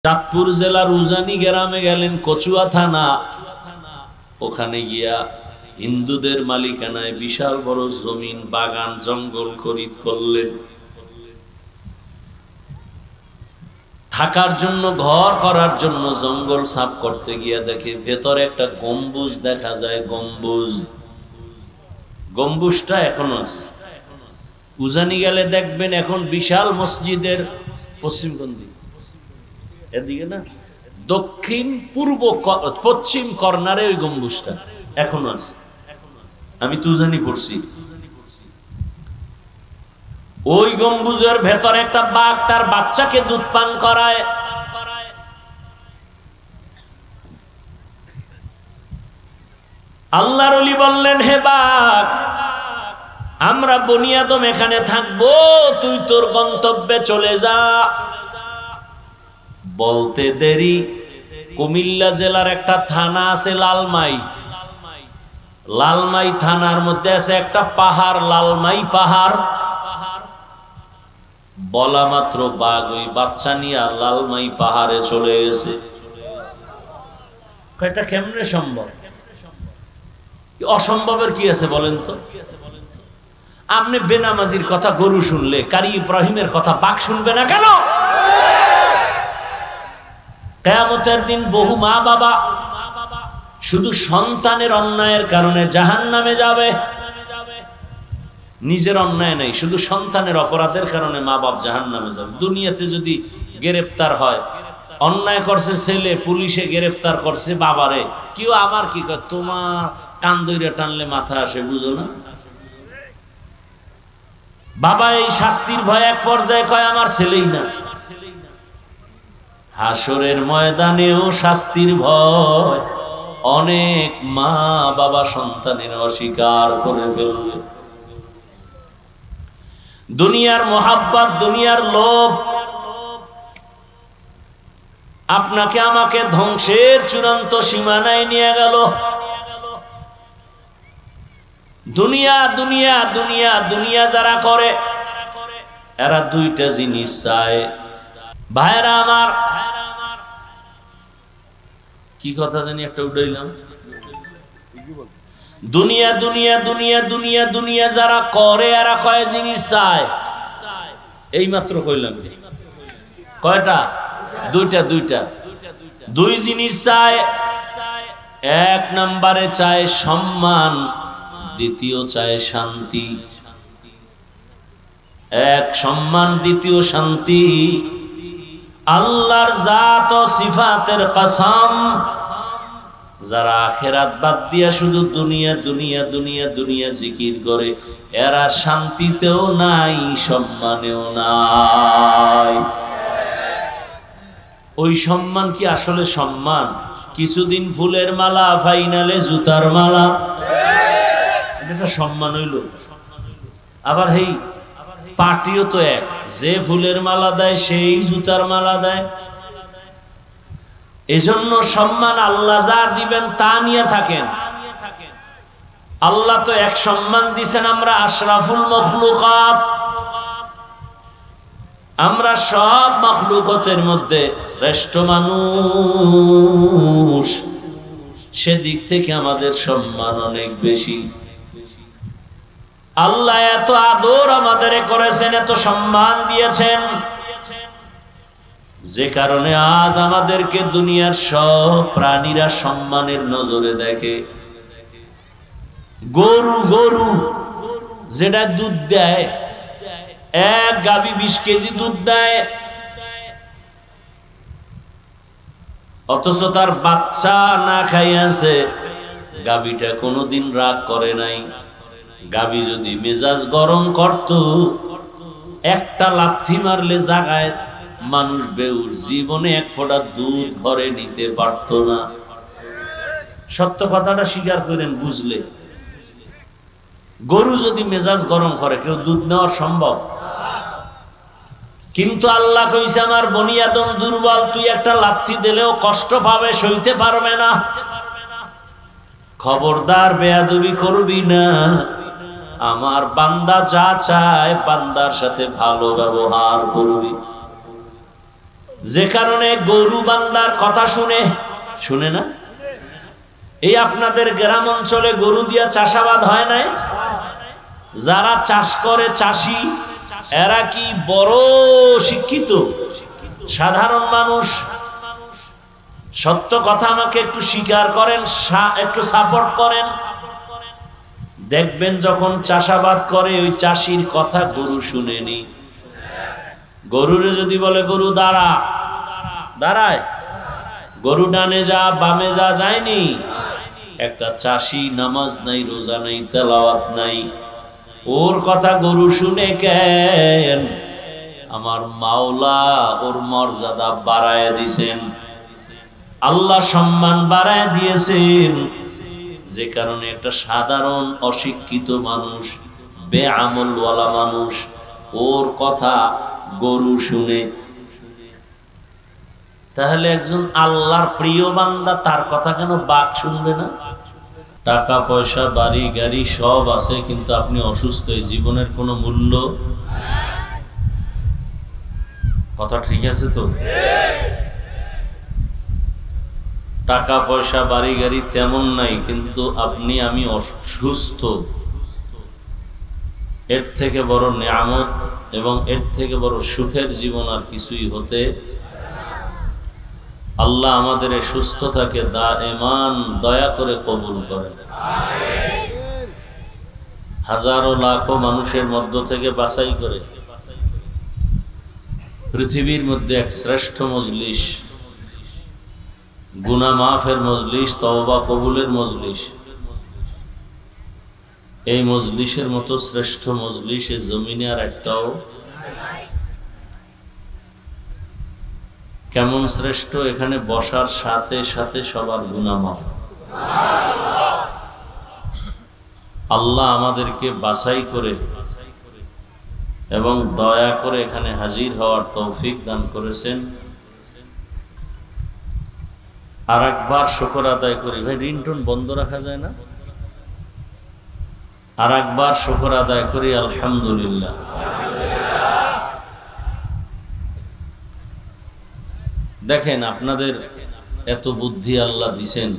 চাঁদপুর জেলার উজানি গ্রামে গেলেন, কচুয়া থানা। ওখানে গিয়া হিন্দুদের মালিকানায় বিশাল বড় জমিন, বাগান, জঙ্গল খরিদ করলেন। থাকার জন্য, ঘর করার জন্য জঙ্গল সাফ করতে গিয়া দেখে ভেতরে একটা গম্বুজ দেখা যায়। গম্বুজটা এখনো আছে। উজানি গেলে দেখবেন এখন বিশাল মসজিদের পশ্চিম কোণ দিকে, এদিকে না, দক্ষিণ পূর্ব পশ্চিম কর্নারে ওই গম্বুজটা এখনো আছে। আমি তো উজানি পড়ছি। ওই গম্বুজের ভেতরে একটা বাঘ তার বাচ্চাকে দুধ পান করায়। আল্লাহর ওলি বললেন, হে বাঘ, আমরা বনি আদম এখানে থাকবো, তুই তোর গন্তব্যে চলে যা। বলতে দেরি, কুমিল্লা জেলার একটা থানা আছে লালমাই। লালমাই থানার মধ্যে আছে একটা পাহাড়, লালমাই পাহাড়। বলা মাত্র বাঘ ওই বাচ্চা নিয়ে লালমাই পাহাড়ে চলে গেছে। এটা কেমনে সম্ভব? অসম্ভবের কি আছে বলেন তো? আপনি বেনামাজির কথা গরু শুনলে, কারি ইব্রাহিমের কথা বাঘ শুনবে না কেন? কিয়ামতের দিন বহু মা বাবা শুধু সন্তানের অন্যায়ের কারণে জাহান্নামে যাবে। নিজের অন্যায় নাই, শুধু সন্তানের অপরাধের কারণে মা বাপ জাহান্নামে যাবে। দুনিয়াতে যদি গ্রেফতার হয়, অন্যায় করছে ছেলে, পুলিশে গ্রেফতার করছে বাবারে, কেউ আমার কি কয়, তোমার কান ধইরা টানলে মাথা আসে, বুঝো না? বাবা এই শাস্তির ভয় এক পর্যায়ে কয় আমার ছেলেই না। হাসরের ময়দানেও শাস্তির ভয়, অনেক মা বাবা সন্তানের অস্বীকার করে ফেলবে। দুনিয়ার মোহাব্বত, দুনিয়ার লোভ আপনাকে আমাকে ধ্বংসের চূড়ান্ত সীমানায় নিয়ে গেল। দুনিয়া দুনিয়া দুনিয়া দুনিয়া যারা করে, এরা দুইটা জিনিস চায়। ভাইরা আমার, কি কথা জানি একটা উঠাইলাম। দুনিয়া দুনিয়া দুনিয়া দুনিয়া দুনিয়া যারা করে, এরা কয় জিনিস চায়? এই মাত্র কইলাম। কয়টা? দুইটা। দুই জিনিস চায়। এক নম্বরে চায় সম্মান, দ্বিতীয় চায় শান্তি। এক সম্মান, দ্বিতীয় শান্তি। আল্লাহর জাত ও সিফাতের কসম, যারা আখিরাত বাদ দিয়া শুধু দুনিয়া দুনিয়া দুনিয়া দুনিয়া জিকির করে, এরা শান্তিতেও নাই, সম্মানেও নাই। ওই সম্মান কি আসলে সম্মান? কিছুদিন ফুলের মালা, ফাইনালে জুতার মালা, এটা সম্মান হইল? আবার হেই পার্টিও তো এক, যে ফুলের মালা দেয় সেই জুতার মালা দেয়। এজন্য সম্মান আল্লাহ যা দিবেন তা নিয়ে থাকেন। আল্লাহ তো এক সম্মান দিছেন, আমরা আশরাফুল মখলুকাত, আমরা সব মখলুকতের মধ্যে শ্রেষ্ঠ মানুষ। সেদিক থেকে আমাদের সম্মান অনেক বেশি। আল্লাহ এত আদর আমাদের করেছেন, এত সম্মান দিয়েছেন, যে কারণে আজ আমাদেরকে দুনিয়ার সব প্রাণীরা সম্মানের নজরে দেখে। গরু যেটা দুধ দেয়, এক গাভী 20 কেজি দুধ দেয়, অথচ তার বাচ্চা না খাইয়াছে। গাভীটা কোনোদিন রাগ করে নাই। গাভী যদি মেজাজ গরম করত, একটা লাথি মারলে জাগায় মানুষ বেউর, জীবনে এক ফোঁটা দুধ ঘরে নিতে পারত না। সত্য কথাটা স্বীকার করেন, বুঝলে? গরু যদি মেজাজ গরম করে, কেউ দুধ নেওয়া সম্ভব? কিন্তু আল্লাহ কইছে আমার বনি আদম দুর্বল, তুই একটা লাথি দিলেও কষ্ট পাবে, সইতে পারবে না। খবরদার বেয়াদবি করবি না। আমার বান্দা যা চায়, বান্দার সাথে ভালো ব্যবহার করবি। যে কারণে গরু বান্দার কথা শুনে না। এই আপনাদের গ্রাম অঞ্চলে গরু দিয়া চাষাবাদ হয় নাই? যারা চাষ করে চাষি, এরা কি বড় শিক্ষিত? সাধারণ মানুষ? সত্য কথা আমাকে একটু স্বীকার করেন, একটু সাপোর্ট করেন। দেখবেন যখন চাষাবাদ করে ওই চাষির কথা গরু শুনেনি। গরুরে যদি বলে গরু দাঁড়ায়, গরু ডানে যা বামে যা, যায়নি। একটা চাষি নামাজ নাই, রোজা নাই, তেলাওয়াত নাই, ওর কথা গরু শুনে কেন? আমার মাওলা ওর মর্যাদা বাড়ায় দিয়েছেন, আল্লাহ সম্মান বাড়ায় দিয়েছেন। যে কারণে একটা সাধারণ অশিক্ষিত মানুষ, বেআমলওয়ালা মানুষ, ওর কথা গরু শুনে। তাহলে একজন আল্লাহর প্রিয় বান্দা, তার কথা কেন বাঘ শুনবে না? টাকা পয়সা বাড়ি গাড়ি সব আছে, কিন্তু আপনি অসুস্থ, এই জীবনের কোনো মূল্য? কথা ঠিক আছে তো? টাকা পয়সা বাড়ি গাড়ি তেমন নাই, কিন্তু আপনি আমি অসুস্থ। এর থেকে বড় নিয়ামত এবং এর থেকে বড় সুখের জীবন আর কিছুই হতে। আল্লাহ আমাদের এই সুস্থতাকে দাইমান দয়া করে কবুল করেন। হাজারো লাখো মানুষের মধ্য থেকে বাছাই করে পৃথিবীর মধ্যে এক শ্রেষ্ঠ মজলিস, গুনাহ মাফের মজলিস, তওবা কবুলের মজলিস। এই মজলিসের মতো শ্রেষ্ঠ মজলিস এই জমিনে আর একটাও। কেমন শ্রেষ্ঠ! এখানে বসার সাথে সাথে সবার গুনাহ মাফ। আল্লাহ আমাদেরকে বাছাই করে এবং দয়া করে এখানে হাজির হওয়ার তৌফিক দান করেছেন। আর একবার শুকর আদায় করি। ভাই, রিংটোন বন্ধ রাখা যায় না? আর একবার শুকর আদায় করি, আলহামদুলিল্লাহ। দেখেন, আপনাদের এত বুদ্ধি আল্লাহ দিছেন।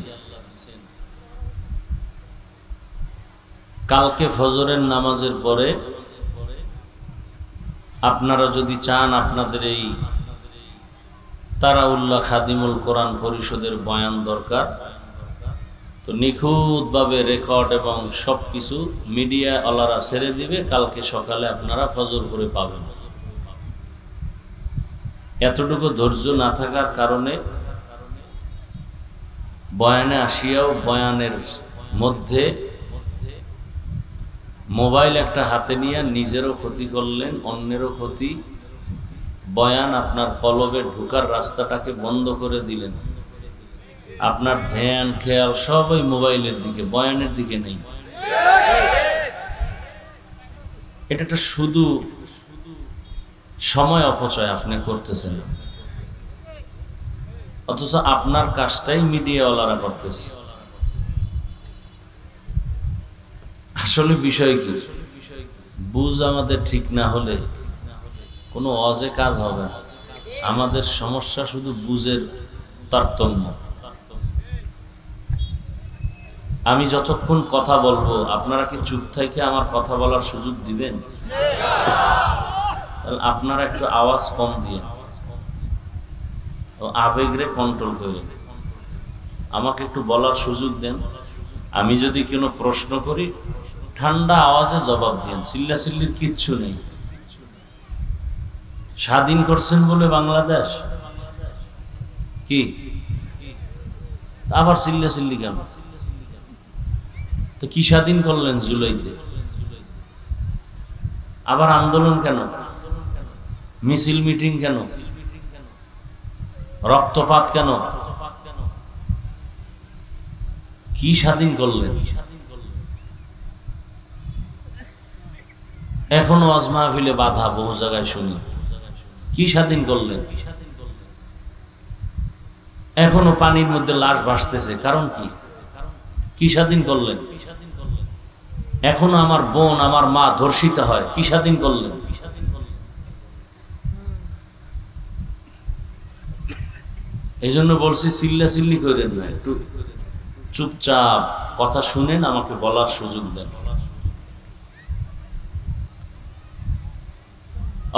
কালকে ফজরের নামাজের পরে আপনারা যদি চান আপনাদের এই তারাউল্লাহ খাদিমুল কোরআন পরিষদের বয়ান দরকার, তো নিখুঁতভাবে রেকর্ড এবং সবকিছু মিডিয়া ওয়ালারা ছেড়ে দিবে। কালকে সকালে আপনারা ফজর করে পাবেন। এতটুকু ধৈর্য না থাকার কারণে বয়ানে আসিয়াও বয়ানের মধ্যে মোবাইল একটা হাতে নিয়ে নিজেরও ক্ষতি করলেন, অন্যেরও ক্ষতি। বয়ান আপনার কলবে ঢুকার রাস্তাটাকে বন্ধ করে দিলেন। আপনার ধ্যান খেয়াল সব ওই মোবাইলের দিকে, বয়ানের দিকে নেই। এটা একটা শুধু সময় অপচয় আপনি করতেছেন, অথচ আপনার কাজটাই মিডিয়াওয়ালারা করতেছে। আসলে বিষয় কি, বুঝ আমাদের ঠিক না হলে কোনো ওয়াজে কাজ হবে না। আমাদের সমস্যা শুধু বুঝের তারতম্য। আমি যতক্ষণ কথা বলবো আপনারা কি চুপ থেকে আমার কথা বলার সুযোগ দিবেন? আপনারা একটু আওয়াজ কম দিয়ে আবেগরে কন্ট্রোল করেন, আমাকে একটু বলার সুযোগ দেন। আমি যদি কোনো প্রশ্ন করি ঠান্ডা আওয়াজে জবাব দেন, চিল্লাচিল্লির কিচ্ছু নেই। স্বাধীন করছেন বলে বাংলাদেশ কি আবার চিল্লাচিল্লি কেন? তো কি স্বাধীন করলেন জুলাইতে? আবার আন্দোলন কেন? মিছিল মিটিং কেন? রক্তপাত কেন? কি স্বাধীন করলেন? এখনো ওয়াজ মাহফিলে বাধা বহু জায়গায় শুনি। কি স্বাধীন করলেন? এখনো পানির মধ্যে লাশ ভাসতেছে, কারণ কি? কি স্বাধীন করলেন? এখনো আমার বোন আমার মা ধর্ষিত হয়, কি স্বাধীন করলেন? এই জন্য বলছি চিল্লা চিল্লি করেন না, একটু চুপচাপ কথা শুনেন, আমাকে বলার সুযোগ দেন।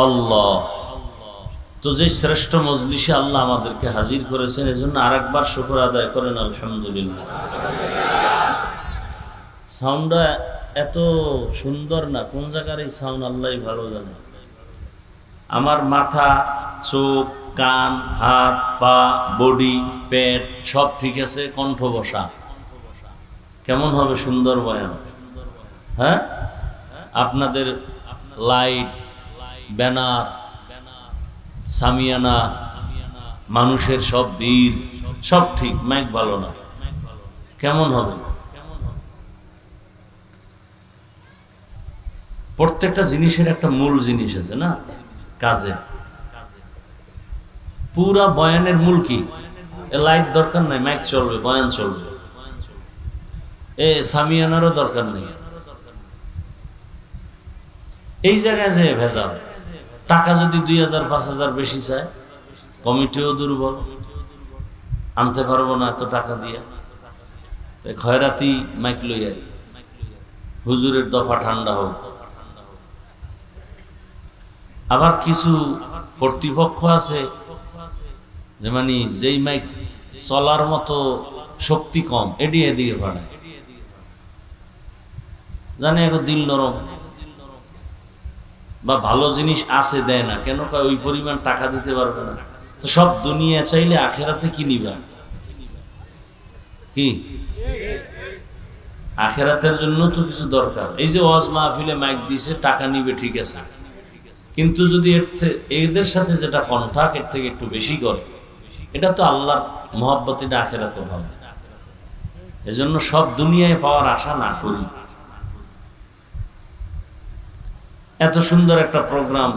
আল্লাহ তো যে শ্রেষ্ঠ মজলিসে আল্লাহ আমাদেরকে হাজির করেছেন, এজন্য আরেকবার শুকর আদায় করেন আলহামদুলিল্লাহ। সাউন্ডটা এত সুন্দর না, কোন জায়গার এই সাউন্ড আল্লাহই ভালো জানে। আমার মাথা, চোখ, কান, হাত, পা, বডি, পেট সব ঠিক আছে, কণ্ঠ বসা। কেমন হবে সুন্দর বয়ান? হ্যাঁ, আপনাদের লাইট, ব্যানার, সামিয়ানা, মানুষের সব ভিড় সব ঠিক, মাইক ভালো না, কেমন হবে? প্রত্যেকটা জিনিসের একটা মূল জিনিস আছে না, কাজে। পুরা বয়ানের মূল কি? লাইট দরকার নাই, মাইক চলবে, বয়ান চলবে। সামিয়ানারও দরকার নেই। এই জায়গায় যে ভেজাল, টাকা যদি 2000-5000 বেশি চায়, কমিটিও দুর্বল, আনতে পারবো না এত টাকা দিয়ে, খয়রাতি মাইক লইয়া হুজুরের দফা ঠান্ডা হোক। আবার কিছু কর্তৃপক্ষ আছে যে মানে যেই মাইক চলার মতো শক্তি কম, এদিকে এদিকে ভাড়ায়, জানে এখন দিল নরম, বা ভালো জিনিস আছে দেয় না কেন, ওই পরিমাণ টাকা দিতে পারবে না। তো সব দুনিয়া চাইলে আখেরাতে কি নিবা? কি আখেরাতের জন্য তো কিছু দরকার। এই যে ওয়াজ মাহফিলে মাইক দিছে, টাকা নিবে ঠিক আছে, কিন্তু যদি এদের সাথে যেটা কন্ট্রাক্ট এর থেকে একটু বেশি করে, এটা তো আল্লাহর মহব্বত, এটা আখেরাতে ভালো। এজন্য সব দুনিয়ায় পাওয়ার আশা না করি। এত সুন্দর একটা প্রোগ্রাম,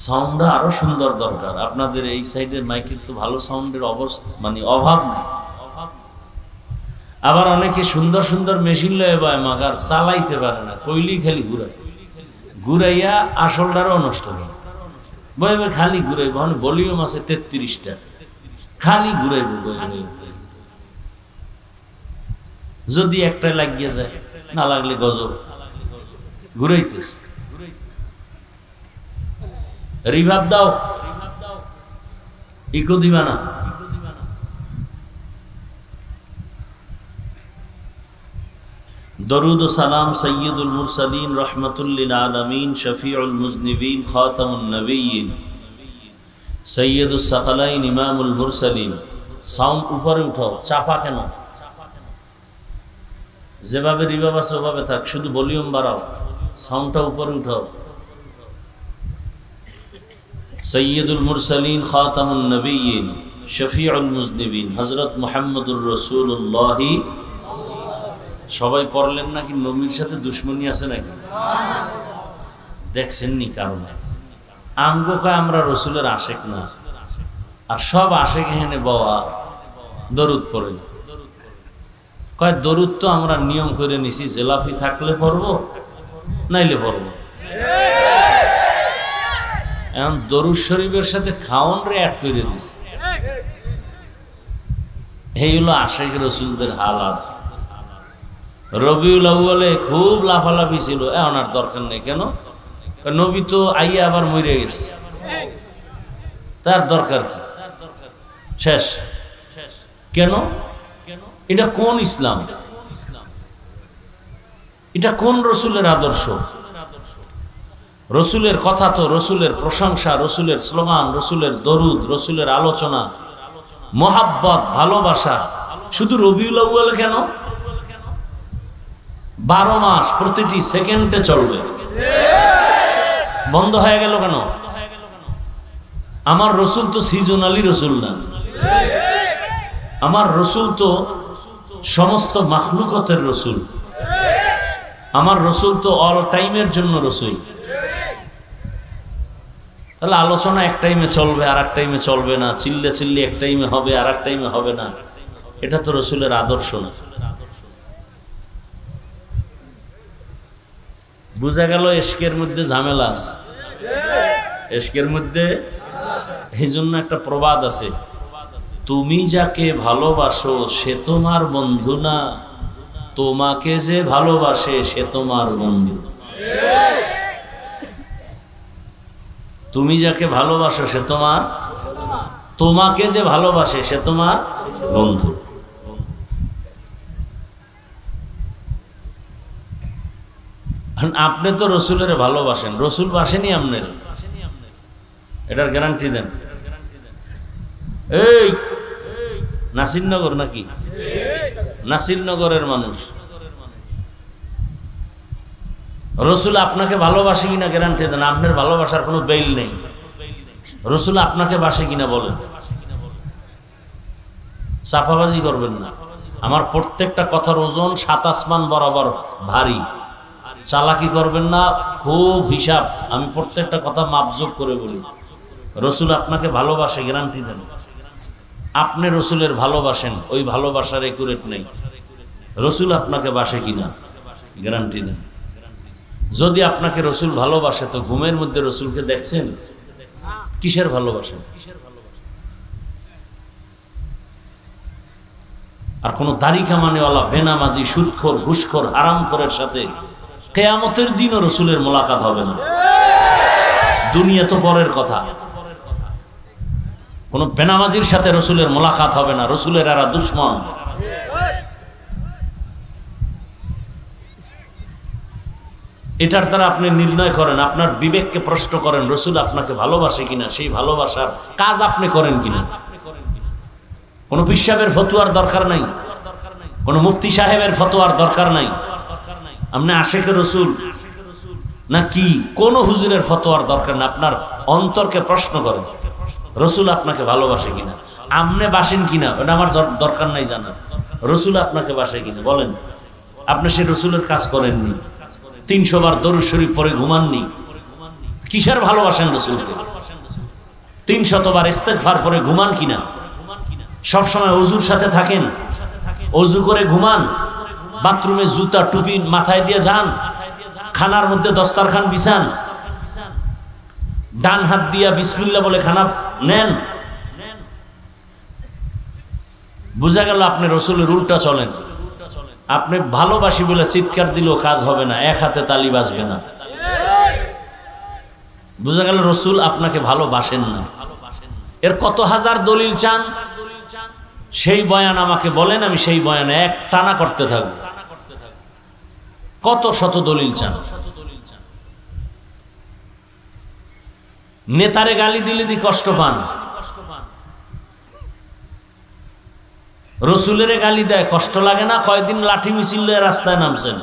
সাউন্ডটা আরো সুন্দর দরকার। আপনাদের এই সাইডের মাইকের তো ভালো সাউন্ডের মানে অভাব নেই। আবার অনেকে সুন্দর সুন্দর মেশিন লয়ে বায়, মাগার চালাইতে পারে না, কইলি খালি ঘুরায়, ঘুরাইয়া আসলটারও নষ্ট করে। বইবে খালি ঘুরাইব, ভলিউম আছে 33টা, খালি ঘুরাইব বইবে। যদি একটা লাগিয়ে যায়, না লাগলে গজব, ঘুরাইতেছে। রিভাব দাও, ইকো দিবা না। দরুদ ও সালাম সৈয়দুল মুরসালিন রহমাতুল লিল আলামিন শফিউল মুজনিবিন খাতামুন নবিয়্যিন সৈয়দুস সাকালাইন ইমামুল মুরসালিন। সাউন্ড উপরে উঠাও, চাপা কেন? যেভাবে রিভাব আছে ওভাবে থাক, শুধু ভলিউম বাড়াও, সাউন্ডটা উপরে উঠাও। সৈয়দুল মুরসালিন খাতামুন নবিয়্যিন শফিউল মুজনিবিন হযরত মুহাম্মদুর রাসূলুল্লাহ। সবাই পড়লেন নাকি? নবীর সাথে দুশ্মনী আছে নাকি? দেখছেন নি? কারণ আমগোকে আমরা রসুলের আশেক না, আর সব আশেক এখানে বাবা দরুদ পড়ে না। কয় দরুদ তো আমরা নিয়ম করে নিছি, জেলাফি থাকলে পড়বো, নাইলে পড়বো। এখন দরুদ শরীফের সাথে খাওন রে অ্যাড করে দিছে। এই হলো আশেক রসুলদের হালাত। রবিউল আউয়ালে খুব লাফালাফি ছিল, এখন আর দরকার নেই। কেন? নবী তো আইয়া আবার মরে গেছে, তার দরকার কি? শেষ। কেন? এটা কোন ইসলাম? এটা কোন রসুলের আদর্শ? রসুলের কথা তো, রসুলের প্রশংসা, রসুলের স্লোগান, রসুলের দরুদ, রসুলের আলোচনা, মোহাব্বত, ভালোবাসা, শুধু রবিউল আউয়ালে কেন? 12 মাস প্রতিটি সেকেন্ডে চলবে, বন্ধ হয়ে গেল কেন? আমার রসুল তো সিজনালি রসুল না, আমার রসুল তো সমস্ত মাখলুকতের রসুল, আমার রসুল তো অল টাইমের জন্য রসুল। তাহলে আলোচনা এক টাইমে চলবে, আর এক টাইমে চলবে না, চিল্লে চিল্লে এক টাইমে হবে, আর এক টাইমে হবে না, এটা তো রসুলের আদর্শ না। বুঝা গেল এশকের মধ্যে ঝামেলা আছে, এশকের মধ্যে এই জন্য একটা প্রবাদ আছে, তুমি যাকে ভালোবাসো সে তোমার বন্ধু না, তোমাকে যে ভালোবাসে সে তোমার বন্ধু। তুমি যাকে ভালোবাসো সে তোমার, তোমাকে যে ভালোবাসে সে তোমার বন্ধু। আপনি তো রসুলের ভালোবাসেন, রসুল বাসেনি আপনার, এটার গ্যারান্টি দেন। এই নাসিরনগর নাকি? নাসিরনগরের মানুষ, রসুল আপনাকে ভালোবাসে কিনা গ্যারান্টি দেন। আপনার ভালোবাসার কোনো বেইল নেই, রসুল আপনাকে বাসে কিনা বলেন। চাপাবাজি করবেন না। আমার প্রত্যেকটা কথার ওজন 7 আসমান বরাবর ভারী, চালাকি করবেন না, খুব হিসাব। আমি প্রত্যেকটা কথা মাপজোক করে বলি। রসুল আপনাকে ভালোবাসে গ্যারান্টি দেন। আপনি রসুলের ভালোবাসেন, ওই ভালোবাসার একুরেট নেই। রসুল আপনাকে বাসে কিনা গ্যারান্টি দেন। যদি আপনাকে রসুল ভালোবাসে তো ঘুমের মধ্যে রসুলকে দেখছেন? কিসের ভালোবাসেন? আর কোন দাড়ি কামানেওয়ালা বেনামাজি সুদখোর ঘুষখোর হারামখোরের সাথে কিয়ামতের দিনও রসুলের মোলাকাত হবে না। দুনিয়া তো পরের কথা, কোন বেনামাজির সাথে রসুলের মোলাকাত হবে না। রসুলের এরা দুশ্মন। এটার দ্বারা আপনি নির্ণয় করেন, আপনার বিবেককে প্রশ্ন করেন, রসুল আপনাকে ভালোবাসে কিনা, সেই ভালোবাসার কাজ আপনি করেন কিনা। কোন পীর সাহেবের ফতুয়ার দরকার নাই, কোন মুফতি সাহেবের ফতোয়ার দরকার নাই। আপনি আশেকে রসুল না কি, কোন হুজুরের ফতোয়ার দরকার না। আপনার অন্তরকে প্রশ্ন করেন, রসুল আপনাকে ভালোবাসে কিনা। আপনি বাসেন কিনা ওটা আমার দরকার নাই জানা। রসুল আপনাকে বাসে কিনা বলেন। আপনি সে রসুলের কাজ করেননি, 300 বার দরুদ শরীফ পড়ে ঘুমাননি, কিসের ভালোবাসেন রসুলকে? 300 বার ইস্তেগফার পড়ে ঘুমান কিনা? সবসময় অজুর সাথে থাকেন, অজু করে ঘুমান, বাথরুমে জুতা টুপি মাথায় দিয়ে যান, খানার মধ্যে দস্তারখান বিছান, ডান হাত দিয়া বিসমিল্লাহ বলে খানা নেন। বুঝা গেল আপনি রসুলের উল্টা চলেন। আপনি ভালোবাসি বলে চিৎকার দিলেও কাজ হবে না, এক হাতে তালি বাজবে না। বুঝা গেল রসুল আপনাকে ভালোবাসেন না। এর কত হাজার দলিল চান, সেই বয়ান আমাকে বলেন, আমি সেই বয়ানে এক টানা করতে থাকবো। কত শত দলিল চান। নেতারে গালি দিলে দি কষ্ট পান, রসুলের গালি দেয় কষ্ট লাগে না? কয়দিন লাঠি মিছিল রাস্তায় নামছেন।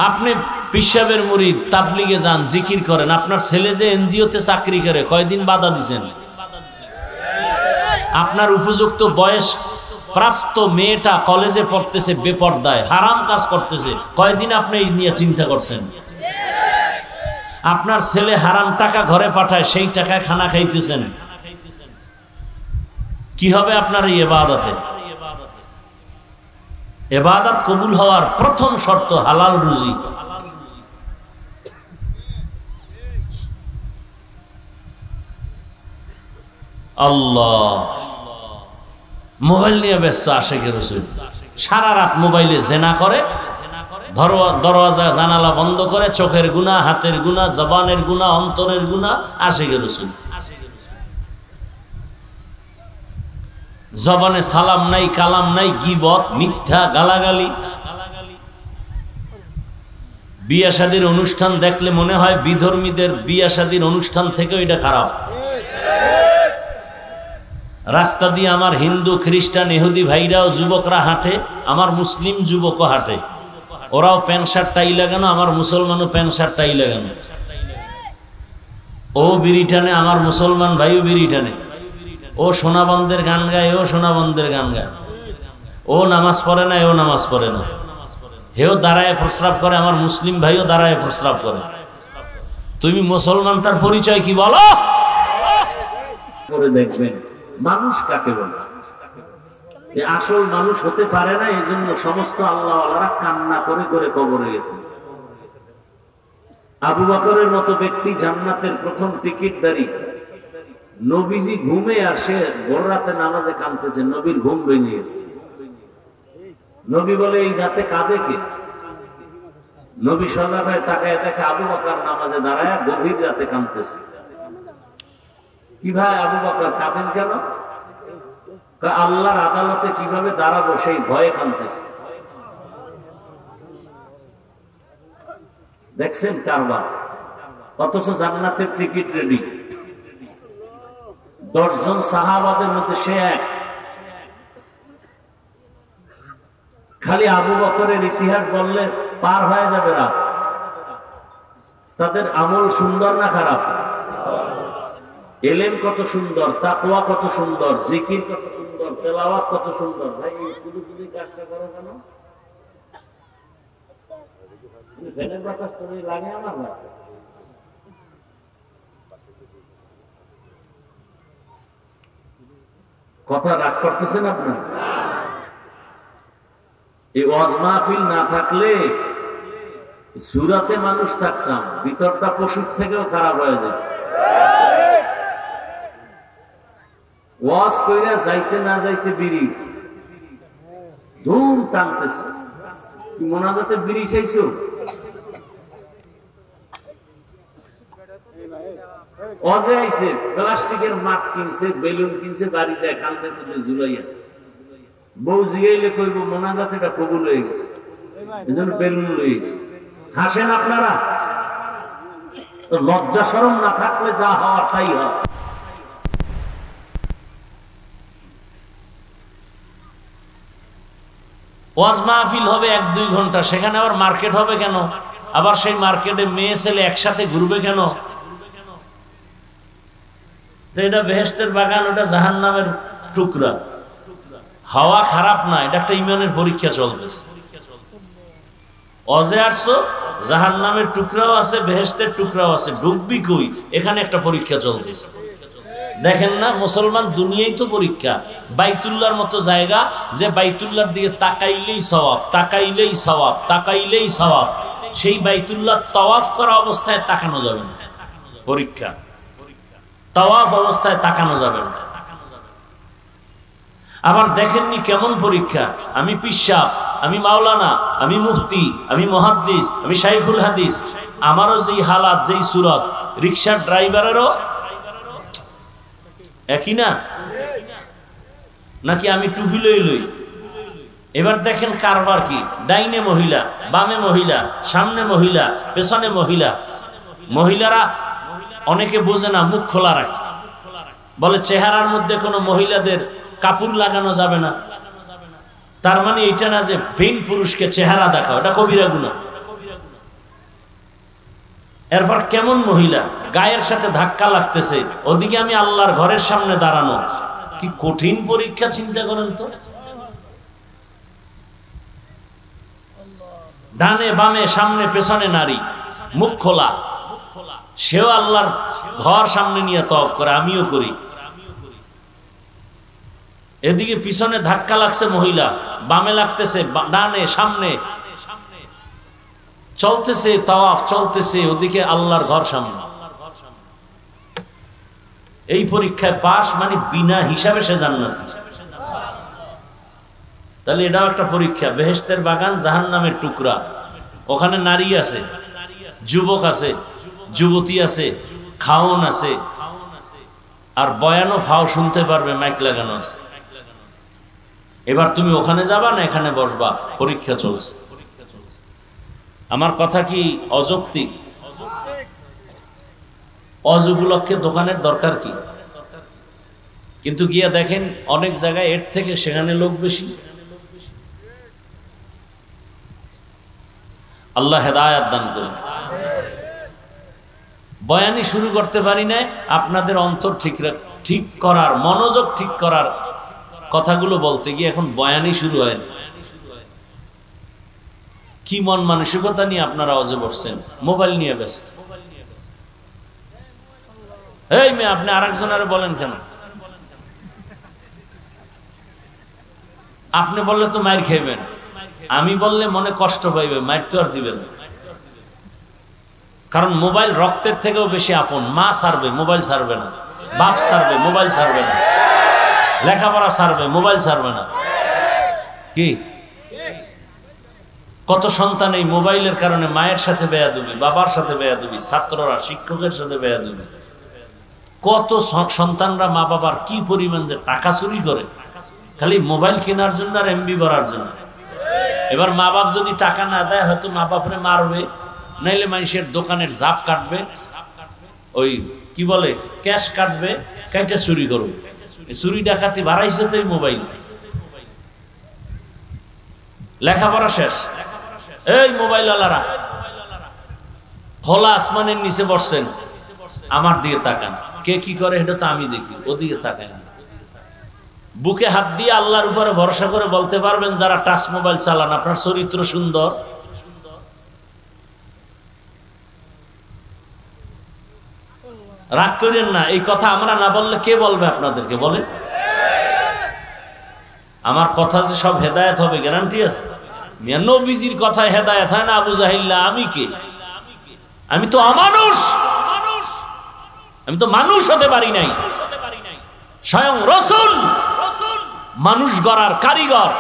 আপনি পিসাবের মুরিদ, তাবলিগে যান, জিকির করেন, আপনার ছেলে যে এনজিওতে চাকরি করে কয়দিন বাধা দিছেন? আপনার উপযুক্ত বয়স প্রাপ্ত মেয়েটা কলেজে পড়তেছে বেপরদায়, হারাম কাজ করতেছে, কয়দিন আপনি এই নিয়ে চিন্তা করছেন? আপনার ছেলে হারাম টাকা ঘরে পাঠায়, সেই টাকায় খানা খাইতেছেন। কি হবে আপনার এই ইবাদতে? ইবাদত কবুল হওয়ার প্রথম শর্ত হালাল রুজি। আল্লাহ, মোবাইল নিয়ে ব্যস্ত আশেকে রসুল, সারা রাত মোবাইলে জেনা করে, দরওয়াজা জানালা বন্ধ করে, চোখের গুনাহ, হাতের গুনাহ, জবানের গুনাহ, অন্তরের গুনাহ, আশেকে রসুল। জবানে সালাম নাই, কালাম নাই, গীবত, মিথ্যা, গালাগালি। বিয়া শাদীর অনুষ্ঠান দেখলে মনে হয় বিধর্মীদের বিয়া শাদীর অনুষ্ঠান থেকেও এটা খারাপ। রাস্তা দিয়ে আমার হিন্দু, খ্রিস্টান, ইহুদি ভাইরাও যুবকরা হাঁটে, আমার মুসলিম যুবকও হাঁটে, ওরাও প্যান্ট শার্ট টাই লাগানো, আমার মুসলমানও প্যান্ট শার্ট টাই লাগানো। ও বিড়ি টানে, আমার মুসলমান ভাইও বিড়ি টানে। ও সোনাবন্ধের গান গায়, ও সোনাবন্ধের গান গায়। ও নামাজ পড়ে না, ও নামাজ পড়ে না। হেও দাঁড়ায় প্রস্রাব করে, আমার মুসলিম ভাইও দাঁড়ায় প্রস্রাব করে। তুমি মুসলমান, তার পরিচয় কি বলো? করে দেখবেন মানুষ কাকে বলে। আসল মানুষ হতে পারে না, এই জন্য সমস্ত আল্লাহওয়ালারা কান্না করে করে কবরে গেছে। আবু বকরের মতো ব্যক্তি জান্নাতের প্রথম টিকিটদারি। নবীজি ঘুমে আসে, ভোর রাতে নামাজে কাঁদতেছে, নবীর ঘুম ভেঙে গেছে। নবী বলে, এই রাতে কাঁদে কে? নবী সজাগ হয়ে তাকায় দেখে আবু বকর নামাজে দাঁড়ায় গভীর রাতে কাঁদতেছে। কি ভাই আবু বকর কাঁদেন কেন? আল্লাহর আদালতে কিভাবে দাঁড়াবো সেই ভয়ে কাঁদতেছে। দেখছেন কারবার, অথচ জান্নাতের টিকিট রেডি। 10 জন সাহাবাদের মধ্যে সে এক। খালি আবু বকরের ইতিহাস বললে পার হয়ে যাবে রাত। তাদের আমল সুন্দর না খারাপ? এলেম কত সুন্দর, তাকওয়া কত সুন্দর, জিকির কত সুন্দর, তেলাওয়াত কত সুন্দর। ভাই শুধু শুধু কাজটা করো কেন? ফ্যানের বাতাস তো লাগে আমার ভাই। কথা রাগ করতেছেন আপনার? এই ওয়াজ মাহফিল না থাকলে সুরাতে মানুষ থাকতাম, ভিতরটা পশুর থেকেও খারাপ হয়ে যেত। ওয়াজ কইরা যাইতে না যাইতে বিড়ি ধুম টানতেছে। কি মোনাজাতে বিড়ি চাইছো? ওয়াজে আইছে, প্লাস্টিকের মাস্ক কিনছে, বেলুন কিনছে, বাড়ি যায় কান্দের মধ্যে ঝুলাইয়া। বউ জিগাইলে কইব মোনাজাতে এটা কবুল হয়ে গেছে, এজন্য বেলুন লইছে। হাসেন আপনারা? লজ্জা শরম না থাকলে যা হওয়ার তাই হয়। ওয়াজ মাহফিল হবে 1-2 ঘন্টা, সেখানে আবার মার্কেট হবে কেন? আবার সেই মার্কেটে মেয়ে ছেলে একসাথে ঘুরবে কেন? তো এটা বেহেশতের বাগান, ওটা জাহান্নামের টুকরা। হাওয়া খারাপ না, এটা একটা ইমানের পরীক্ষা চলতেছে। ওয়াজে আসছো, জাহান্নামের টুকরাও আছে, বেহেশতের টুকরাও আছে, ডুববি কই? এখানে একটা পরীক্ষা চলতেছে। দেখেন না, মুসলমান দুনিয়াই তো পরীক্ষা। বাইতুল্লাহর মতো জায়গা, যে বাইতুল্লাহর দিকে তাকাইলেই সওয়াব, তাকাইলেই সওয়াব, তাকাইলেই সওয়াব। সেই বাইতুল্লাহ তাওয়াফ করা অবস্থায় তাকানো যাবে না, পরীক্ষা। তাওয়াফ অবস্থায় তাকানো যাবে না। আবার দেখেননি কেমন পরীক্ষা? আমি পিশাব, আমি মাওলানা, আমি মুফতি, আমি মুহাদ্দিস, আমি শাইখুল হাদিস, আমারও যেই হালাত, যেই সুরত, রিকশার ড্রাইভারেরও একই না? নাকি আমি টুপি লই? এবার দেখেন কারবার কি? ডাইনে মহিলা, বামে মহিলা, সামনে মহিলা, পেছনে মহিলা। মহিলারা অনেকে বোঝে না, মুখ খোলা রাখে, বলে চেহারার মধ্যে কোনো মহিলাদের কাপড় লাগানো যাবে না। তার মানে এটা না যে ভিন পুরুষকে চেহারা দেখাও, এটা কবিরা গুনাহ। এরপর কেমন মহিলা, গায়ের সাথে ধাক্কা লাগতেছে, ওদিকে আমি আল্লাহর ঘরের সামনে দাঁড়ানো। কি কঠিন পরীক্ষা, চিন্তা করেন তো। ডানে বামে সামনে পেছনে নারী, মুখ খোলা, সেও আল্লাহর ঘর সামনে নিয়ে তওয়াব করে, আমিও করি। এদিকে পিছনে ধাক্কা লাগছে মহিলা, বামে লাগতেছে, ডানে সামনে চলতেছে, তাওয়াফ চলতেছে, ওদিকে আল্লাহর ঘর সামনে। এই পরীক্ষায় পাস মানে বিনা হিসাবে সে জান্নাতি। তাহলে এটাও একটা পরীক্ষা। বেহেশতের বাগান, জাহান্নামের টুকরা। ওখানে নারী আছে, যুবক আছে, যুবতী আছে, খাওন আছে, আর বয়ানও ফাও শুনতে পারবে, মাইক লাগানো আছে। এবার তুমি ওখানে যাবা না এখানে বসবা, পরীক্ষা চলছে। আমার কথা কি অযৌক্তিক? অজ উপলক্ষে দোকানের দরকার কি? কিন্তু গিয়া দেখেন অনেক জায়গায় এর থেকে সেখানে লোক বেশি। আল্লাহ হেদায়েত দান করুন। বয়ানি শুরু করতে পারি না, আপনাদের অন্তর ঠিক করার, মনোযোগ ঠিক করার কথাগুলো বলতে গিয়ে এখন বয়ানি শুরু হয়নি। কি মন মানসিকতা নিয়ে আপনারা অজে বসছেন? মোবাইল নিয়ে ব্যস্ত। এই মেয়ে, আপনি আরেকজনের বলেন কেন? আপনি বললে তো মাইর খাইবেন, আমি বললে মনে কষ্ট পাইবে, মাইর তো আর দিবেন। কারণ মোবাইল রক্তের থেকেও বেশি আপন। মা ছাড়বে, মোবাইল ছাড়বে না। বাপ ছাড়বে, মোবাইল ছাড়বে না। লেখাপড়া ছাড়বে, মোবাইল ছাড়বে না। কি কত সন্তান এই মোবাইলের কারণে মায়ের সাথে বেয়াদবি, বাবার সাথে বেয়াদবি, ছাত্ররা শিক্ষকের সাথে বেয়াদবি। কত সন্তানরা মা বাবার কি পরিমাণ যে টাকা চুরি করে খালি মোবাইল কেনার জন্য আর এমবি ভরার জন্য। এবার মা বাপ যদি টাকা না দেয় হয়তো মা বাপরে মারবে, নাইলে মানুষের দোকানের জাপ কাটবে, ওই কি বলে ক্যাশ কাটবে, কাইটা চুরি করবে। চুরি ডাকাতি বাড়াইছে তো এই মোবাইল। লেখাপড়া শেষ, এই মোবাইলওয়ালারা খোলা আসমানের নিচে বসছেন, আমার দিকে তাকান। কে কি করে এটা তো আমি দেখি, ওদিকে তাকান। বুকে হাত দিয়ে আল্লাহর উপরে ভরসা করে বলতে পারবেন যারা টাচ মোবাইল চালান আপনার চরিত্র সুন্দর? রাগ করেন না, এই কথা আমরা না বললে কে বলবে আপনাদেরকে? বলে আমার কথা যে সব হেদায়েত হবে গ্যারান্টি আছে? নবীজির কথায় হেদায়েত হয় না? আবু জাহিল্লা আমি কে? আমি তো অমানুষ, আমি তো মানুষ হতে পারি নাই। স্বয়ং রাসূল মানুষ গড়ার কারিগর,